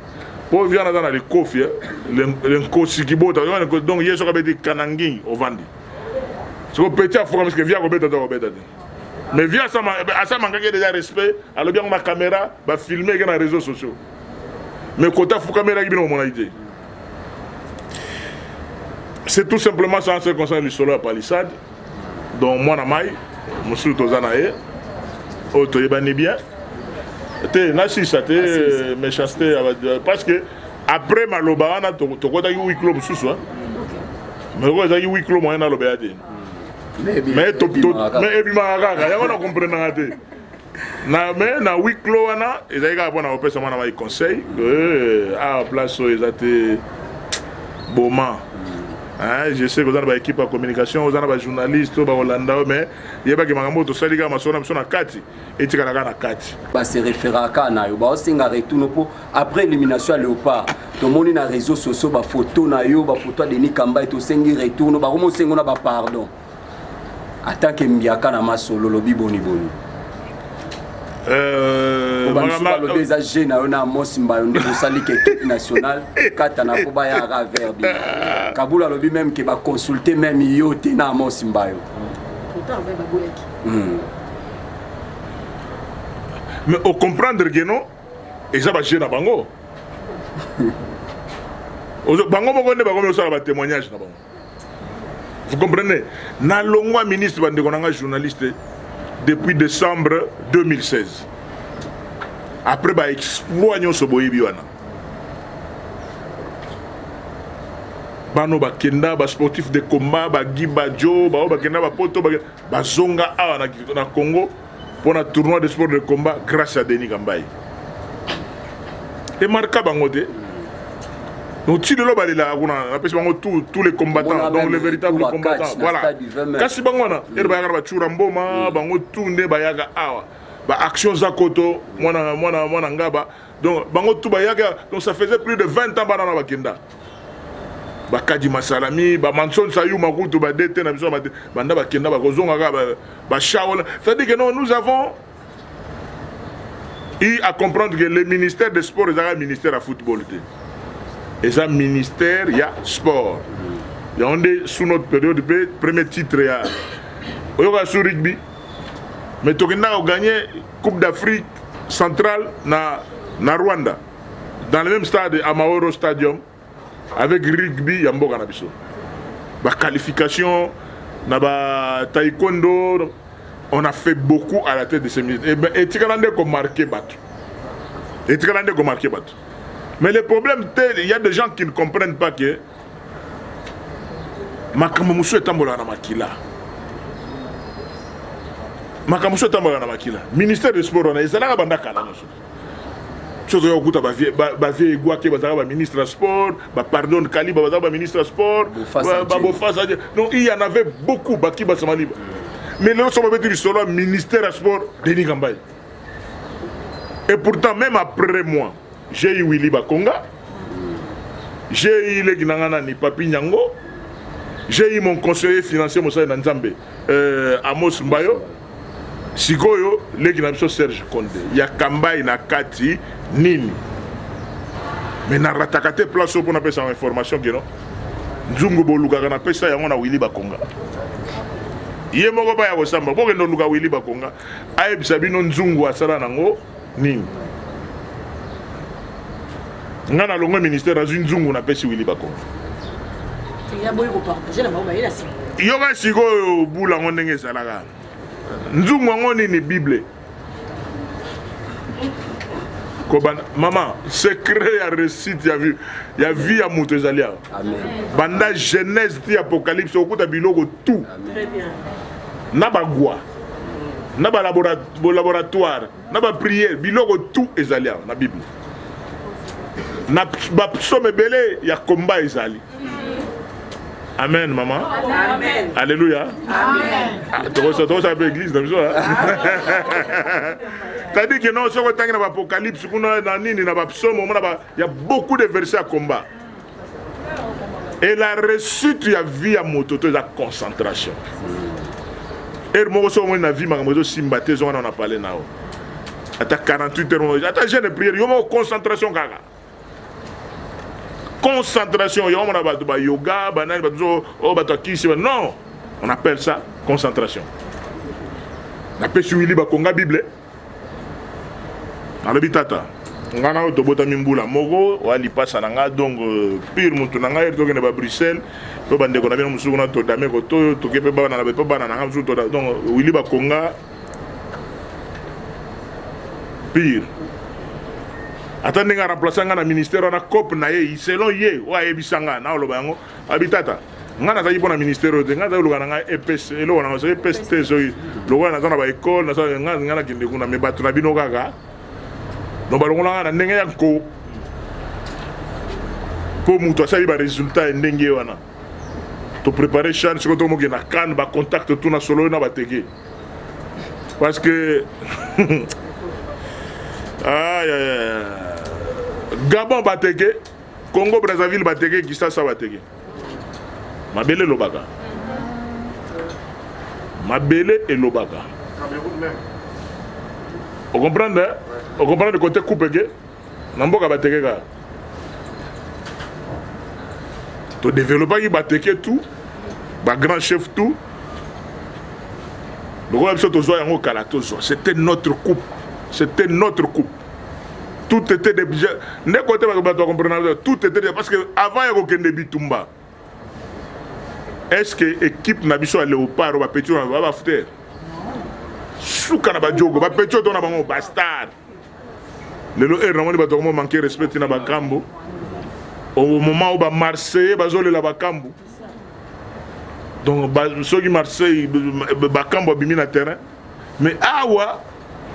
po vieux na le kofi le nkosi kibota donc yeso ka beti kanangi au vandi so petit afukama parce que vieux ko beta mais vieux ça manque déjà respect alors bien ma caméra ba filmer que na réseaux sociaux mais kota fukama ki bino mona idée. C'est tout simplement ça en ce qui concerne le solo à palissade. Donc moi na mai, monsieur Tozanae, Otoyebani bien. Te nasi ça te méchanceté parce que après maloba na to kota yu wiklo mususu mais ko za yu wiklo mo na loba ate. Mais ebima kaka ya wana comprendre ngate. Na mais na wiklo wana ezalika bona opesa mwana mai conseil à place so ezate boma. Je sais que vous avez une équipe de communication, vous avez des journalistes, vous avez des mais il y a des gens qui sont là, ils sont là, et ils sont là. Se référer à Kana, après l'élimination à Léopard, tout le monde sur les réseaux sociaux, des photos de Denis Kamba, et tout le monde retourne, pardon. Attends que Mbiaka na masolo lobi boni. Des agents na Mosimba on sali équipe nationale katana ko ba ya verbi Kabula lobi même que ba consulter même yo tena Mosimba yo mais au comprendre que non et ça va jeune bango bango mo konde bango so ba témoignage na bango vous comprenez na longwa ministre bande konanga journaliste depuis décembre 2016. Après, bah, exploit ce boyebi wana. Bano ba kenda ba sportif de combat ba giba jo ba kenda ba poto ba zonga awa na Congo pour un tournoi de sport de combat grâce à Denis Kamba. Et marqué bangote. Donc si le loba là on a appelé tous les combattants donc les véritables combattants voilà. Kasi bangona et ba yaka ba churamboma bango tunde ba yaka awa. Ba action zakoto mwana ngaba donc bango tout ba yaka donc ça faisait plus de 20 ans banana ba kenda. Ba kadi masalami ba manson sayu makutu ba dete na biso banda ba kenda ba kozonga ba shaola. Ça dit que non nous avons Et à comprendre que le ministère des sports est un ministère à football. Et ça, ministère, il y a sport. Il y a sous notre période, le premier titre, il y a sur rugby. Mais tu as gagné Coupe d'Afrique centrale na Rwanda. Dans le même stade, à Mahoro Stadium, avec rugby, il y a un la qualification, na taekwondo. On a fait beaucoup à la tête de ces ministres. Et tu as marqué battu. Mais le problème, il y a des gens qui ne comprennent pas que Makamousou est tambola na makila. Makamousou est tambola na makila. Ministère des Sports, on a ezala banda kala. Chose yo kuta ba vie Guaké bazara ministre des Sports, pardon Kali bazara ministre des Sports, non, il y en avait beaucoup baki basamali. Mais nous sommes du solo ministère des Sports Denis Kambaye. Et pourtant, même après moi, j'ai eu Willy Bakonga, j'ai eu le Papi Nyango, j'ai eu mon conseiller financier Moussa Nanzambe, Amos Mbayo, Sikoyo, le Serge Konde. Il y a Kambaye na Kati, Nini. Mais na ratakate place pour appeler ça information que non. Nzungu Boluga na appelle ça yango na Willy Bakonga. Ye moko ba ya kosamba boke ndo luka Willy Bakonga ayebisa bino nzungu asala nango nini ngana longo ministère azwi nzungu na pesi Willy Bakonga yoka sikoyo bula ngo ndenge ezalaka nzungu yango nini Bible Kobana, maman, secret ya récite ya vie ya mutu ezali awa. Banda Genèse ti Apocalypse okuta biloko tout. Très bien. Na bagwa. Na ba laboratoire, na ba prière, biloko tout ezali awa na Bible. Na ba psaume belé ya komba ezali. Amen, maman. Amen. Alléluia. Amen. Tu vas à l'église, comme ça. C'est-à-dire que non, si on regarde l'Apocalypse, il y a beaucoup de versets à combat. Et la réussite, il y a vie à moto, il y a concentration. Et moi, je suis en vie, je suis on a parlé. Attends 48 heures, attends, j'ai une prière, il y a une concentration. Concentration, il y a yoga, non, on appelle ça concentration. On appelle ça Willy Bakonga Bible. Dans le bitata, on a un tobota mimbula mogo, on a l'ipasa nanga donc pire mutu nanga il tourne à Bruxelles, to bande qu'on a bien musu qu'on a to dame ko to kepe ba na be ba na nanga musu to donc Willy Bakonga pire. Attendez nga remplaçant nga na ministère on a cop na ye selon ye wa ebisanga na lo bango habitata nga na za ministère de nga za lo nga EPS elo na so EPS te so lo na za na ba école na so nga na kinde kuna me batu na bino kaka no balongo nga na ndenge ya ko po mutu asali ba résultat ndenge wana to préparer chan ce que to mo na kan ba contact tout na solo na ba tege parce que Gabon bateke, Congo Brazzaville bateke, Kinshasa bateke. Mabele lobaka. Mabele et lobaka. On comprend, hein? On comprend le côté coupé que Namboka bateke ka. To développer qui bateke tout, ba grand chef tout. Le roi Sotozo yango kalatozo. C'était notre coupe. C'était notre coupe. Tout était déjà. Tout était déjà. Parce que avant il y avait aucun bitumba. Est-ce que l'équipe n'a pas léopard ou pas petit on va foutre? Souka na ba jogo, ba petit on a ba bastard. Le lo er normalement ba to manquer respect na ba kambo. Au moment où ba Marseille ba zole la ba kambo. Donc ba soki Marseille ba kambo bimi na terrain. Mais awa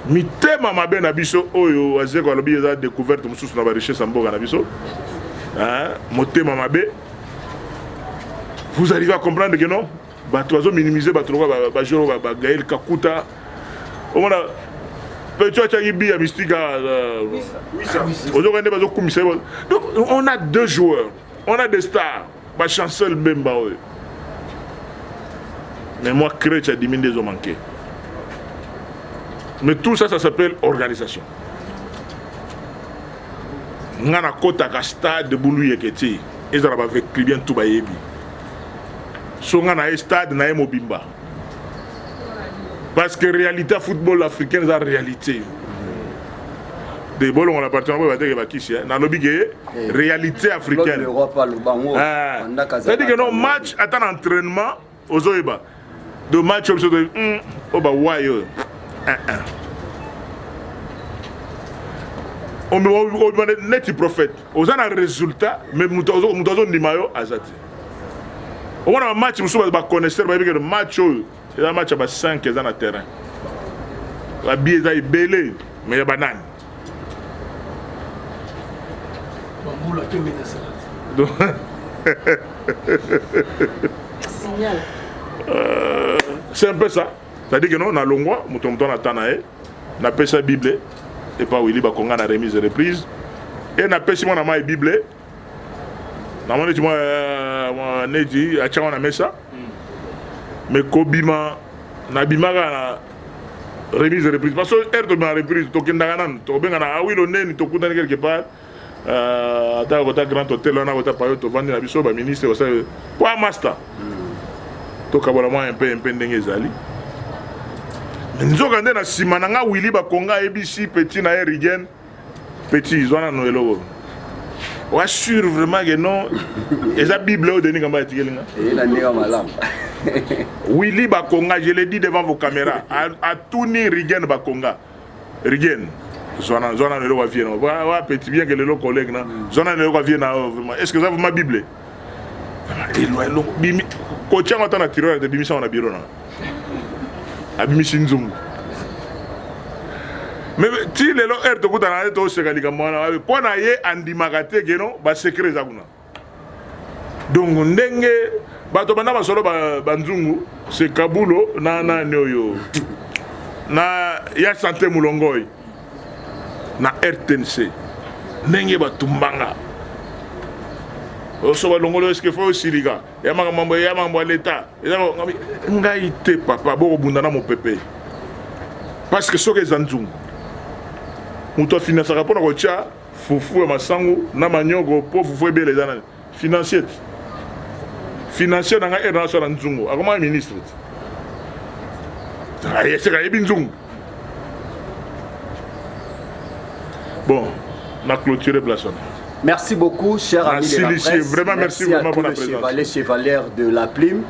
mitema mabe na biso oyo azeko alobi eza découverte mususu na ba richesse mboka na biso. Hein, motema mabe. Vous arrivez à comprendre que non? Batozo minimiser batro ba joro ba Gaël Kakuta. On a donc on a deux joueurs, on a des stars, ba chancel Bemba. Mais moi crée tu as diminué des hommes manqués. Mais tout ça, ça s'appelle organisation. ngana kota ka stade bulu yeketi ezala ba avec client tout bayebi so ngana stade na mobimba parce que réalité football africain c'est la réalité de bolo on appartient ba te ba kisi na lobi ke réalité africaine c'est-à-dire que non match attend entraînement ozoeba de match comme ça de oba wayo on me net prophète aux un résultat mais mutozo ndimayo azati on a un match musuba ba connaisseur ba que match c'est un match à 5 ans na terrain la billet za belé mais ya banane bamboula te meta salade signal c'est un peu ça c'est-à-dire que non na longwa mutomto na tanae na pesa bible et pas Willy Bakonga na remise de reprise et na pesi mona ma bible na mona ti moi nedi a tchanga na mesa mais kobima na bimaka na remise de reprise parce que de ma reprise to kindanga nan to benga na awilo neni to kundani quelque part ata kota grand hôtel na kota payo to vandi na biso ba ministre ça quoi master to kabola moi un peu ndenge ezali nzoka nde na sima na nga Willy Bakonga ABC petit na Rigen petit zona no eloko wa sûr vraiment que non eza bible au Denis Kamba etikelinga la ndeka malamba Willy Bakonga je l'ai dit devant vos caméras à tourner Rigen Bakonga Rigen zona no eloko viena wa petit bien que le collègue na zona no eloko viena vraiment est-ce que ça vous ma bible elo bimi ko tchanga tana tiroir de bimisa na biro na abimisi nzungu mais ti lelo air to kutana to sekalika mwana pona ye andimaka te keno ba secret za kuna donc ndenge bato bana basolo ba nzungu c'est kabulo na oyo na ya santé mulongoi na RTNC ndenge batumbanga oso balongolo eske fo siliga ya mambo l'état ngai te papa boko bundana mo pepe parce que soke zanzungu muto finance rapona ko cha fufu ya masangu na manyoko po fufu ebele zana financier na nga era so na nzungu akoma ministre aye seka ebi nzungu bon na clôturer place. Merci beaucoup, cher ami de la presse. Vraiment, merci vraiment pour la présence. Chevalier de la Plume.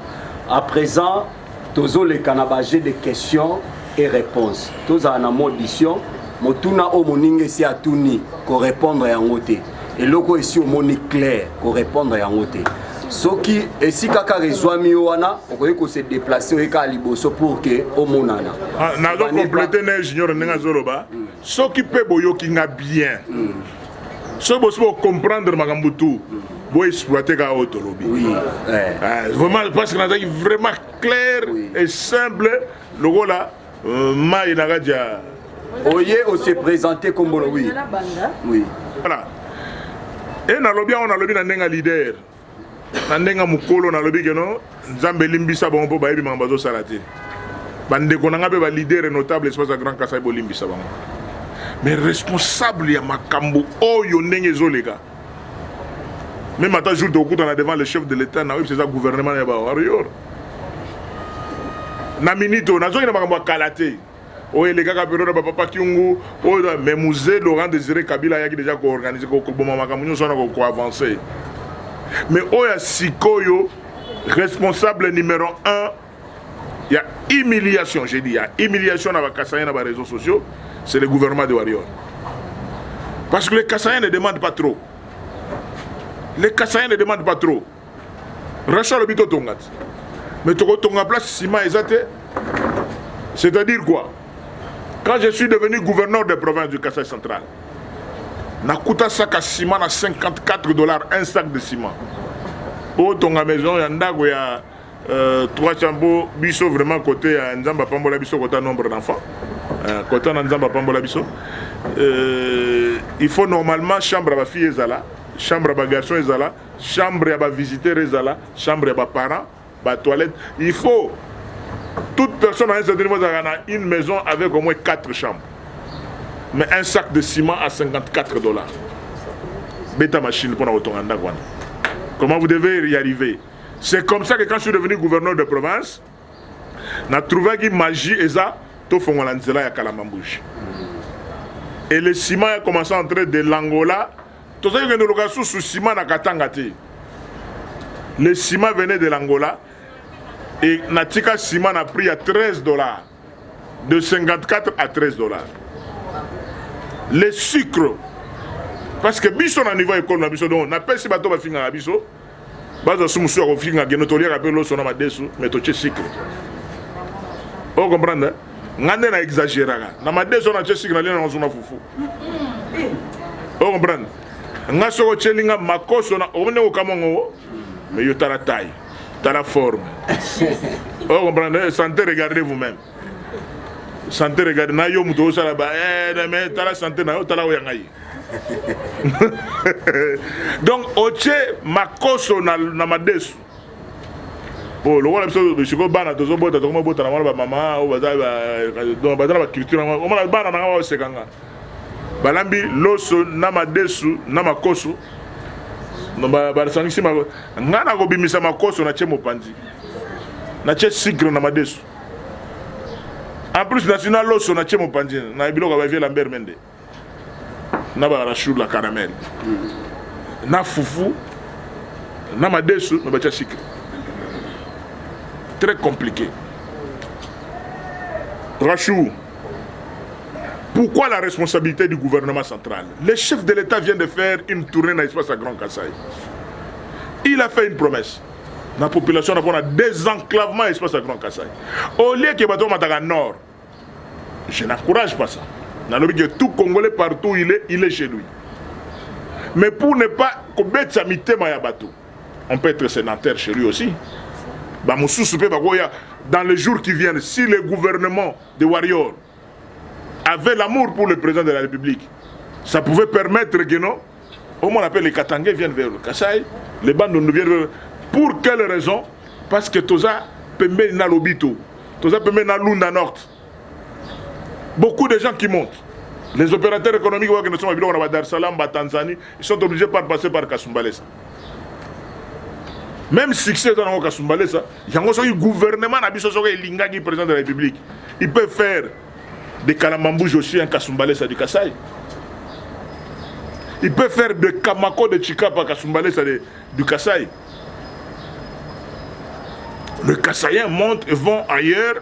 À présent, Tozo le Kanabagé de questions et réponses. Tozo en audition, Motuna o moninge si atuni ko répondre à ngote. Et loko ici au moni clair ko répondre à ngote. Soki esi kaka rezwami wana okoye ko se déplacer o ka liboso pour que o monana. Na do compléter ne junior ndenga zoloba. Soki pe boyoki nga bien. Si vous comprendre Magambutu, vous exploitez ka auto lobby. Oui. Vraiment parce que c'est vraiment clair et simple. Le gars là, ma inagadia. Oye, on s'est présenté comme bon oui. Oui. Voilà. Et na lobby on a lobby na ndenga leader. Na ndenga mukolo na lobby que non, Nzambe limbisa bon po bayebi mambazo salate. Bande konanga be ba leader notable espace grand Kasai bo limbisa bango. Mais responsable ya makambo oyo ndenge zolega même ata jour de okutana devant le chef de l'état na c'est ça gouvernement ya ba warrior na minito nazo ina makambo kalate oyo les gars période ba papa kiungu oyo mais musée Laurent Désiré Kabila yaki déjà ko organiser ko boma makambo nyonso na ko avancer mais oyo sikoyo responsable numéro 1 il y a humiliation j'ai dit il y a humiliation na ba kasaya na ba réseaux sociaux. C'est le gouvernement de Warrior. Parce que les Kassaïens ne demandent pas trop. Les Kassaïens ne demandent pas trop. Rachel Obito Tongat. Mais Tonga place Sima Ezate. C'est-à-dire quoi? Quand je suis devenu gouverneur des provinces du Kasaï central, Nakuta Saka Sima à $54, un sac de ciment. Au Tonga maison, il y a Ndago, il y a 3 chambeaux, biso vraiment côté Nzamba Pambola biso côté nombre d'enfants. Côté Nzamba Pambola biso. Il faut normalement chambre à fille ezala, chambre à garçon ezala, chambre à visiteur ezala, chambre à parents, toilette. Il faut toute personne à un certain niveau a une maison avec au moins 4 chambres. Mais un sac de ciment à $54. bêta machine pour notre ndako. Comment vous devez y arriver? C'est comme ça que quand je suis devenu gouverneur de province, j'ai trouvé que magie et ça, tout fait à Kalamambouche. Et le ciment a commencé à entrer de l'Angola. Tout ça, il y a une location sous ciment à Katangate. Le ciment venait de l'Angola. Et Natika ciment a pris à $13. De 54 à $13. Le sucre. Parce que biso na niveau école na biso donc na pesi bato ba finga na biso bazo sumusu ko finga genotolier appelle lo sona madesu mais to sucre. On comprendre ngande na exagérer na madesu na sucre na lena na fufu. On comprendre nga soko chelinga makoso na omne ko kamongo mais yo tala taille tala forme. On comprendre santé regardez vous-même. Santé regardez na yo muto sala ba mais tala santé na yo tala oyangai. Donc oche makoso na madesu oh le wala biso bishiko bana tozo bota to bota na ba mama o baza donc baza ba culture o mala bana na wa sekanga balambi loso na madesu na makoso no ba sangisi ma ngana ko bimisa makoso na chemo pandi na che sigre na madesu en plus national loso na chemo pandi na biloko ba vie Lambert Mende na ba rachou la caramel na fufu na madesu na bacha sucre très compliqué. Rachou, pourquoi la responsabilité du gouvernement central? Le chef de l'État vient de faire une tournée dans l'espace à Grand Kassai. Il a fait une promesse. La population a un désenclavement à l'espace à Grand Kassai. Au lieu que bateau Mataka Nord, je n'encourage pas ça. Que tout Congolais partout il est chez lui. Mais pour ne pas commettre sa mité bateau, on peut être sénateur chez lui aussi. Dans les jours qui viennent, si le gouvernement de Warrior avait l'amour pour le président de la République, ça pouvait permettre que non, au moins on appelle les Katangais viennent vers le Kassai, les bandes nous viennent vers. Pour quelle raison? Parce que Toza Pembe na Lobito, Toza Pembe na Lunda Nord. Beaucoup de gens qui montent. Les opérateurs économiques qui sont à Dar Salam, à Tanzanie, ils sont obligés de passer par Kasumbalesa. Même si c'est dans le Kasumbalesa, il y a un gouvernement qui président de la République. Il peut faire des Kalamambouj aussi un Kasumbalesa du Kassai. Il peut faire des Kamako de Chikapa Kasumbalesa du Kassai. Les Kassaïens montent et vont ailleurs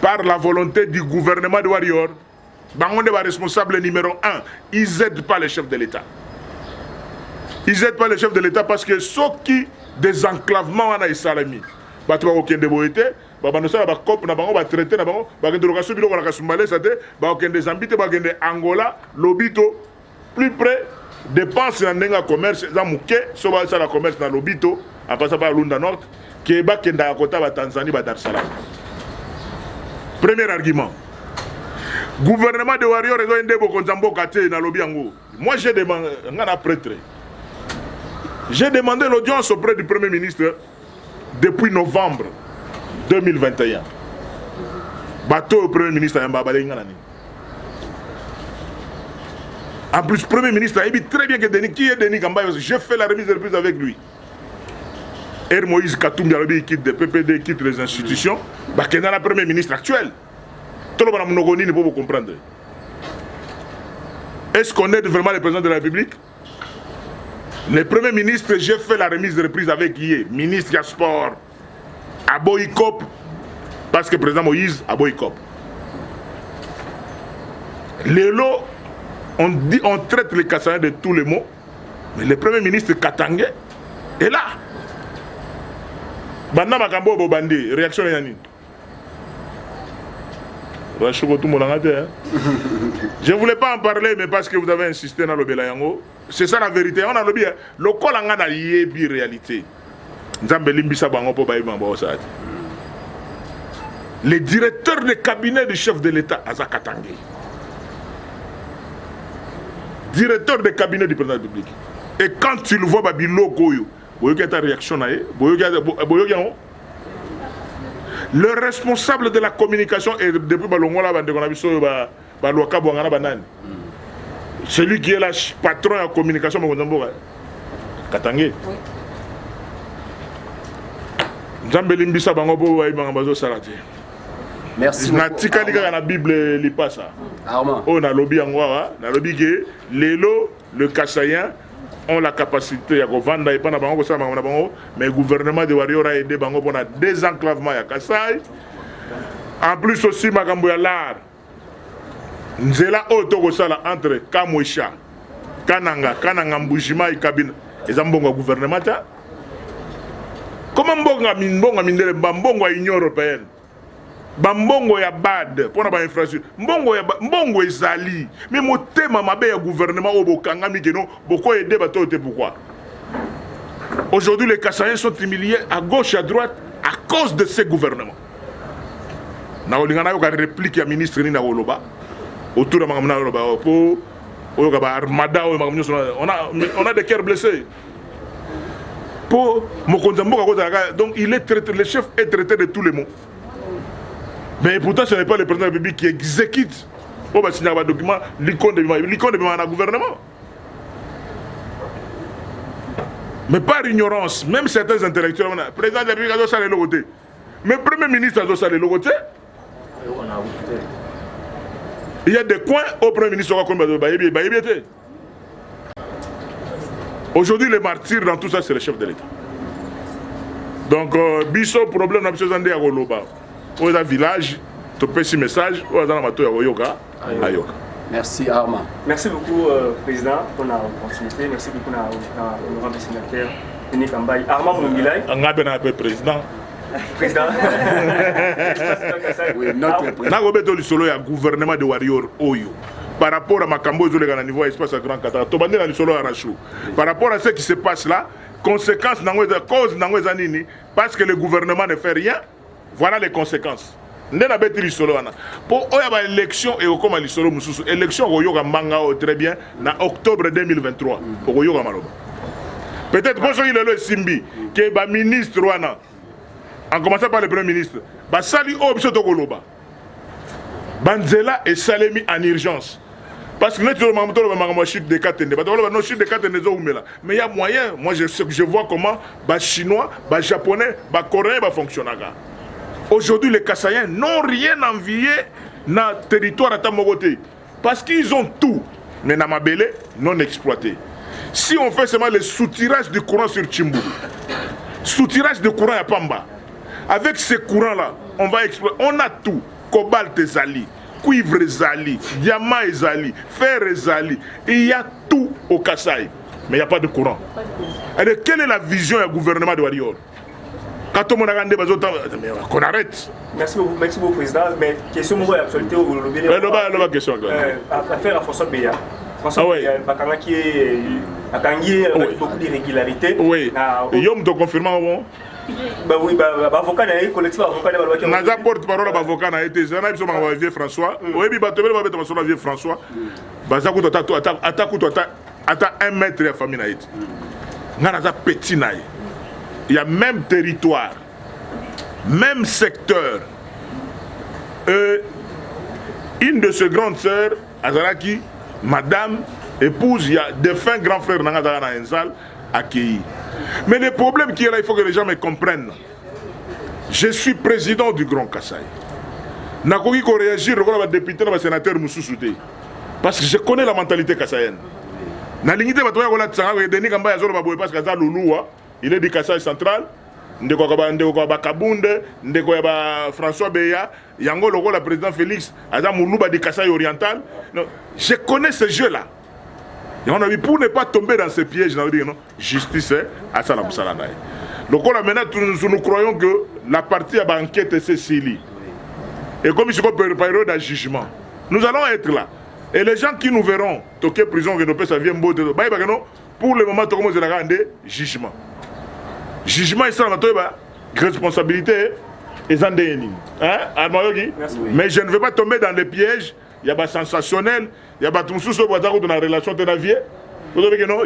par la volonté du gouvernement de Warrior. Bangonde est responsable numéro 1. Ils n'aident pas le chef de l'État. Ils n'aident pas le chef de l'État parce que ceux qui désenclavement en Salami. Batu ba okende boete, ba banosa ba cop na bango ba traiter na bango, ba kende lokaso biloko na Kasumbale sate, ba okende Zambite ba okende Angola, Lobito, plus près dépense na ndenga commerce za muke, so ba sala commerce na Lobito, en passant par Lunda Nord, qui ba kenda à kota ba Tanzanie ba Dar es Salaam. Premier argument. Gouvernement de Warrior rezo ende bo konzambo kate na lobi yango. Moi j'ai demandé ngana prêtre. J'ai demandé l'audience auprès du Premier ministre depuis novembre 2021. Bateau au Premier ministre en plus, Premier ministre a dit très bien que Denis, qui est Denis Kambaye, j'ai fait la remise de reprise avec lui. Er Moïse Katoum il quitte des PPD, quitte les institutions. Il y a le Premier ministre actuel. Tout le monde ne peut pas comprendre. Est-ce qu'on aide vraiment le président de la République? Le Premier ministre, j'ai fait la remise de reprise avec Yé, ministre du Sport, à Boïkop, parce que le président Moïse a Boïkop. Les lots, on traite les Kassaïens de tous les mots, mais le Premier ministre Katangé est là. Banda Makambo Bobandi, réaction Yanni. Je ne voulais pas en parler, mais parce que vous avez insisté dans le Belayango. C'est ça la vérité. On a le bien. Le col en a lié bi réalité. Le directeur de cabinet du chef de l'État, Azakatangé. Directeur de cabinet du président de la République. Et quand tu le vois, Babilo Goyo, vous ta réaction le responsable de la communication et depuis Balongola, celui qui est le patron de la communication Katangé. Oui. Nzambe limbisa bango bo wa ibanga bazo salate. Merci Na beaucoup. tikali kaka na Bible li pasa. Armand. Oh na lobi yango wa, na lobi que lelo le Kassaïen ont la capacité ya kovanda et pas na bango ko sala na bango, mais le gouvernement de Warrior a aidé bango pour na désenclavement ya Kassai. En plus aussi makambo ya lar. Nzela oto ko sala entre Kamwesha, Kananga Mbujima et Kabina. Eza mbongo ya gouvernement ta. Comment mbongo mindele mbongo ya Union européenne. Bambongo ya bad pour na infrastructure. Mbongo ezali. Mais motema mabe ya gouvernement au bokanga mikeno boko aider bato te pourquoi. Aujourd'hui les Kassaïens sont humiliés à gauche et à droite à cause de ces gouvernements. Na olinga na yo ka réplique ya ministre ni na Oloba. Autour de Magamna Oloba po armada on a des cœurs blessés. Pour donc il est traité, le chef est traité de tous les mots. Mais pourtant ce n'est pas le président de la République qui exécute. On va signer un document, l'icône de le gouvernement. Mais par ignorance, même certains intellectuels, le président de la République a doit le côté. Mais le premier ministre a doit le côté. Il y a des coins au premier ministre qui aujourd'hui, les martyrs dans tout ça, c'est le chef de l'État. Donc, biso problème, on a à Goloba. Au village, tu peux ce message, on a un Merci Armand. Merci beaucoup, Président, pour l'opportunité. Merci beaucoup, l'honorable sénateur Denis Kambaï. Armand Mungilai. On a un peu président. Président. Oui, notre président. Il y a un gouvernement de Warrior Oyo. Par rapport à Makambo, il y a un niveau espace à Grand Qatar. Par rapport à ce qui se passe là, conséquences, cause, parce que le gouvernement ne fait rien, voilà les conséquences. Pour l'élection et comme l'élection, très bien, en octobre 2023. Peut-être pour ceux qui le Simbi, qui est le ministre, en commençant par le premier ministre, Sali Obisotokoloba. Banzela et Salemi en urgence. Parce que nous avons chute de 4 mais il y a moyen. Moi, je vois comment les Chinois, les Japonais, les Coréens fonctionnent. Aujourd'hui, les Kassaïens n'ont rien envié dans le territoire à Tamogoté. Parce qu'ils ont tout, mais dans Mabélé, non exploité. Si on fait seulement le soutirage du courant sur Chimbu, soutirage de courant à Pamba, avec ces courants-là, on va exploiter. On a tout. Cobalt et Zali, cuivre et Zali, diamant et Zali, fer et Zali. Il y a tout au Kassai. Mais il n'y a pas de courant. Alors, quelle est la vision du gouvernement de Warrior? Quand on a regardé, qu'on arrête. Merci beaucoup, Président. Mais question de l'actualité au lobby. La question. Affaire à François Béa. François Béa, qui a beaucoup d'irrégularités. Oui. Yom te confirme bon. Bah oui, avocat collectif avocat Naza porte-parole à avocat na été zana biso ma vieux François. Oui bi batobel ba beta sur vieux François. Baza ko ata 1 mètre ya famille na été. Ngana petit naï. Il y a même territoire, même secteur. Une de ses grandes sœurs, Azaraki, madame, épouse, il y a défunt grand frère Nanga na Enzal accueilli. Mais le problème qui est là, il faut que les gens me comprennent. Je suis président du Grand Kassai. Je vais réagir au député et sénateur Moussoussouté. Parce que je connais la mentalité kassaïenne. Il est du Kassai central. François Béa, Yango Logo, le président Félix, Adam Moulouba du Kassai oriental. Je connais ce jeu-là. Et on a dit pour ne pas tomber dans ce piège, on a dit non, justice à Salam Salanay. Donc maintenant, nous croyons que la partie à enquête c'est Sili. Et comme il se prépare d'un jugement, nous allons être là. Et les gens qui nous verront, toquer prison, que nous peut ça vient pour le moment, nous allons rendre jugement. Jugement, c'est la responsabilité et Zandéni. Hein, mais je ne veux pas tomber dans les pièges. Il y a des sensationnels, il y a des gens qui ont une relation de la vie.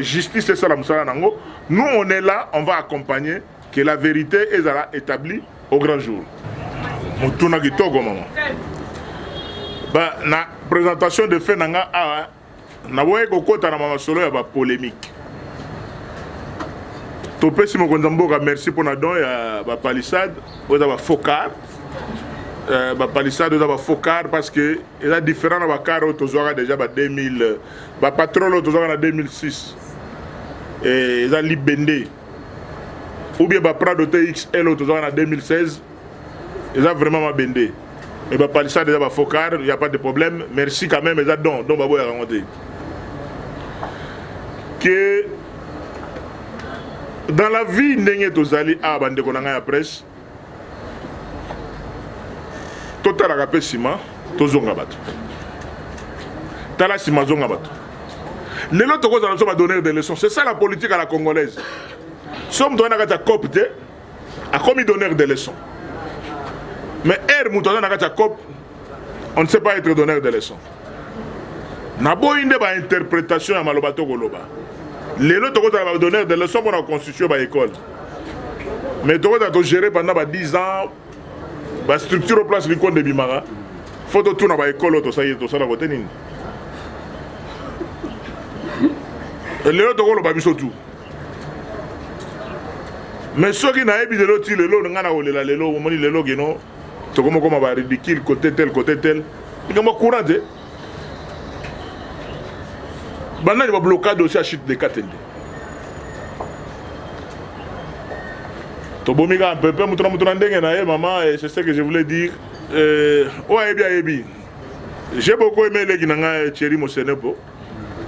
Justice, c'est ça. Nous, on est là, on va accompagner que la vérité est établie au grand jour. La présentation de fait, na boye kokota na masolo ya ba polémique. Topesi mokonzi mboka merci pour na don ya ba palissade, oza ba focard. Ba palissade oza ba focard parce que eza différent na ba car tozwaka déjà ba 2000 ba patrol tozwaka na 2006. Et eza libende. Ou bien ba Prado TXL tozwaka na 2016. Eza vraiment ma bende. Et ba palissade eza ba focard, il y a pas de problème. Merci quand même eza don ba boya raconter. Que dans la vie ndenge tozali a bande konanga ya presse totalaka pe sima tozonga bato tala sima zonga bato lelo tokozala biso badonneur de leçons. C'est ça la politique à la congolaise. Somme toza na kati ya COP te akomi donneur de leçons, mais moto aza na kati ya COP on ne sait pas être donneur de leçons. Naboyi nde ba interprétation ya maloba tokoloba lelo tokozala ba donneur de leçons pour la constitution ba école, mais tokozala to gérer pendant 10 ans ba structure au place du compte de Bimara. Faut to tourner ba école to sala côté nini lelo tokoloba biso tout. Mais ceux qui n'ont pas de l'autre, lelo ngana olela lelo omoni lelo geno tokomo koma ba ridicule côté tel il y a courant de bana ba blocade aussi à chute de Katende to bomiga un peu mutra ndenge na maman, et c'est ce que je voulais dire. Ouais bien j'ai beaucoup aimé les ginanga Thierry Mosenepo.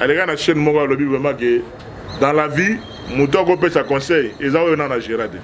Elle est na chaîne mo ba lobi vraiment que dans la vie, muto ko pesa conseil, ezao na gérade.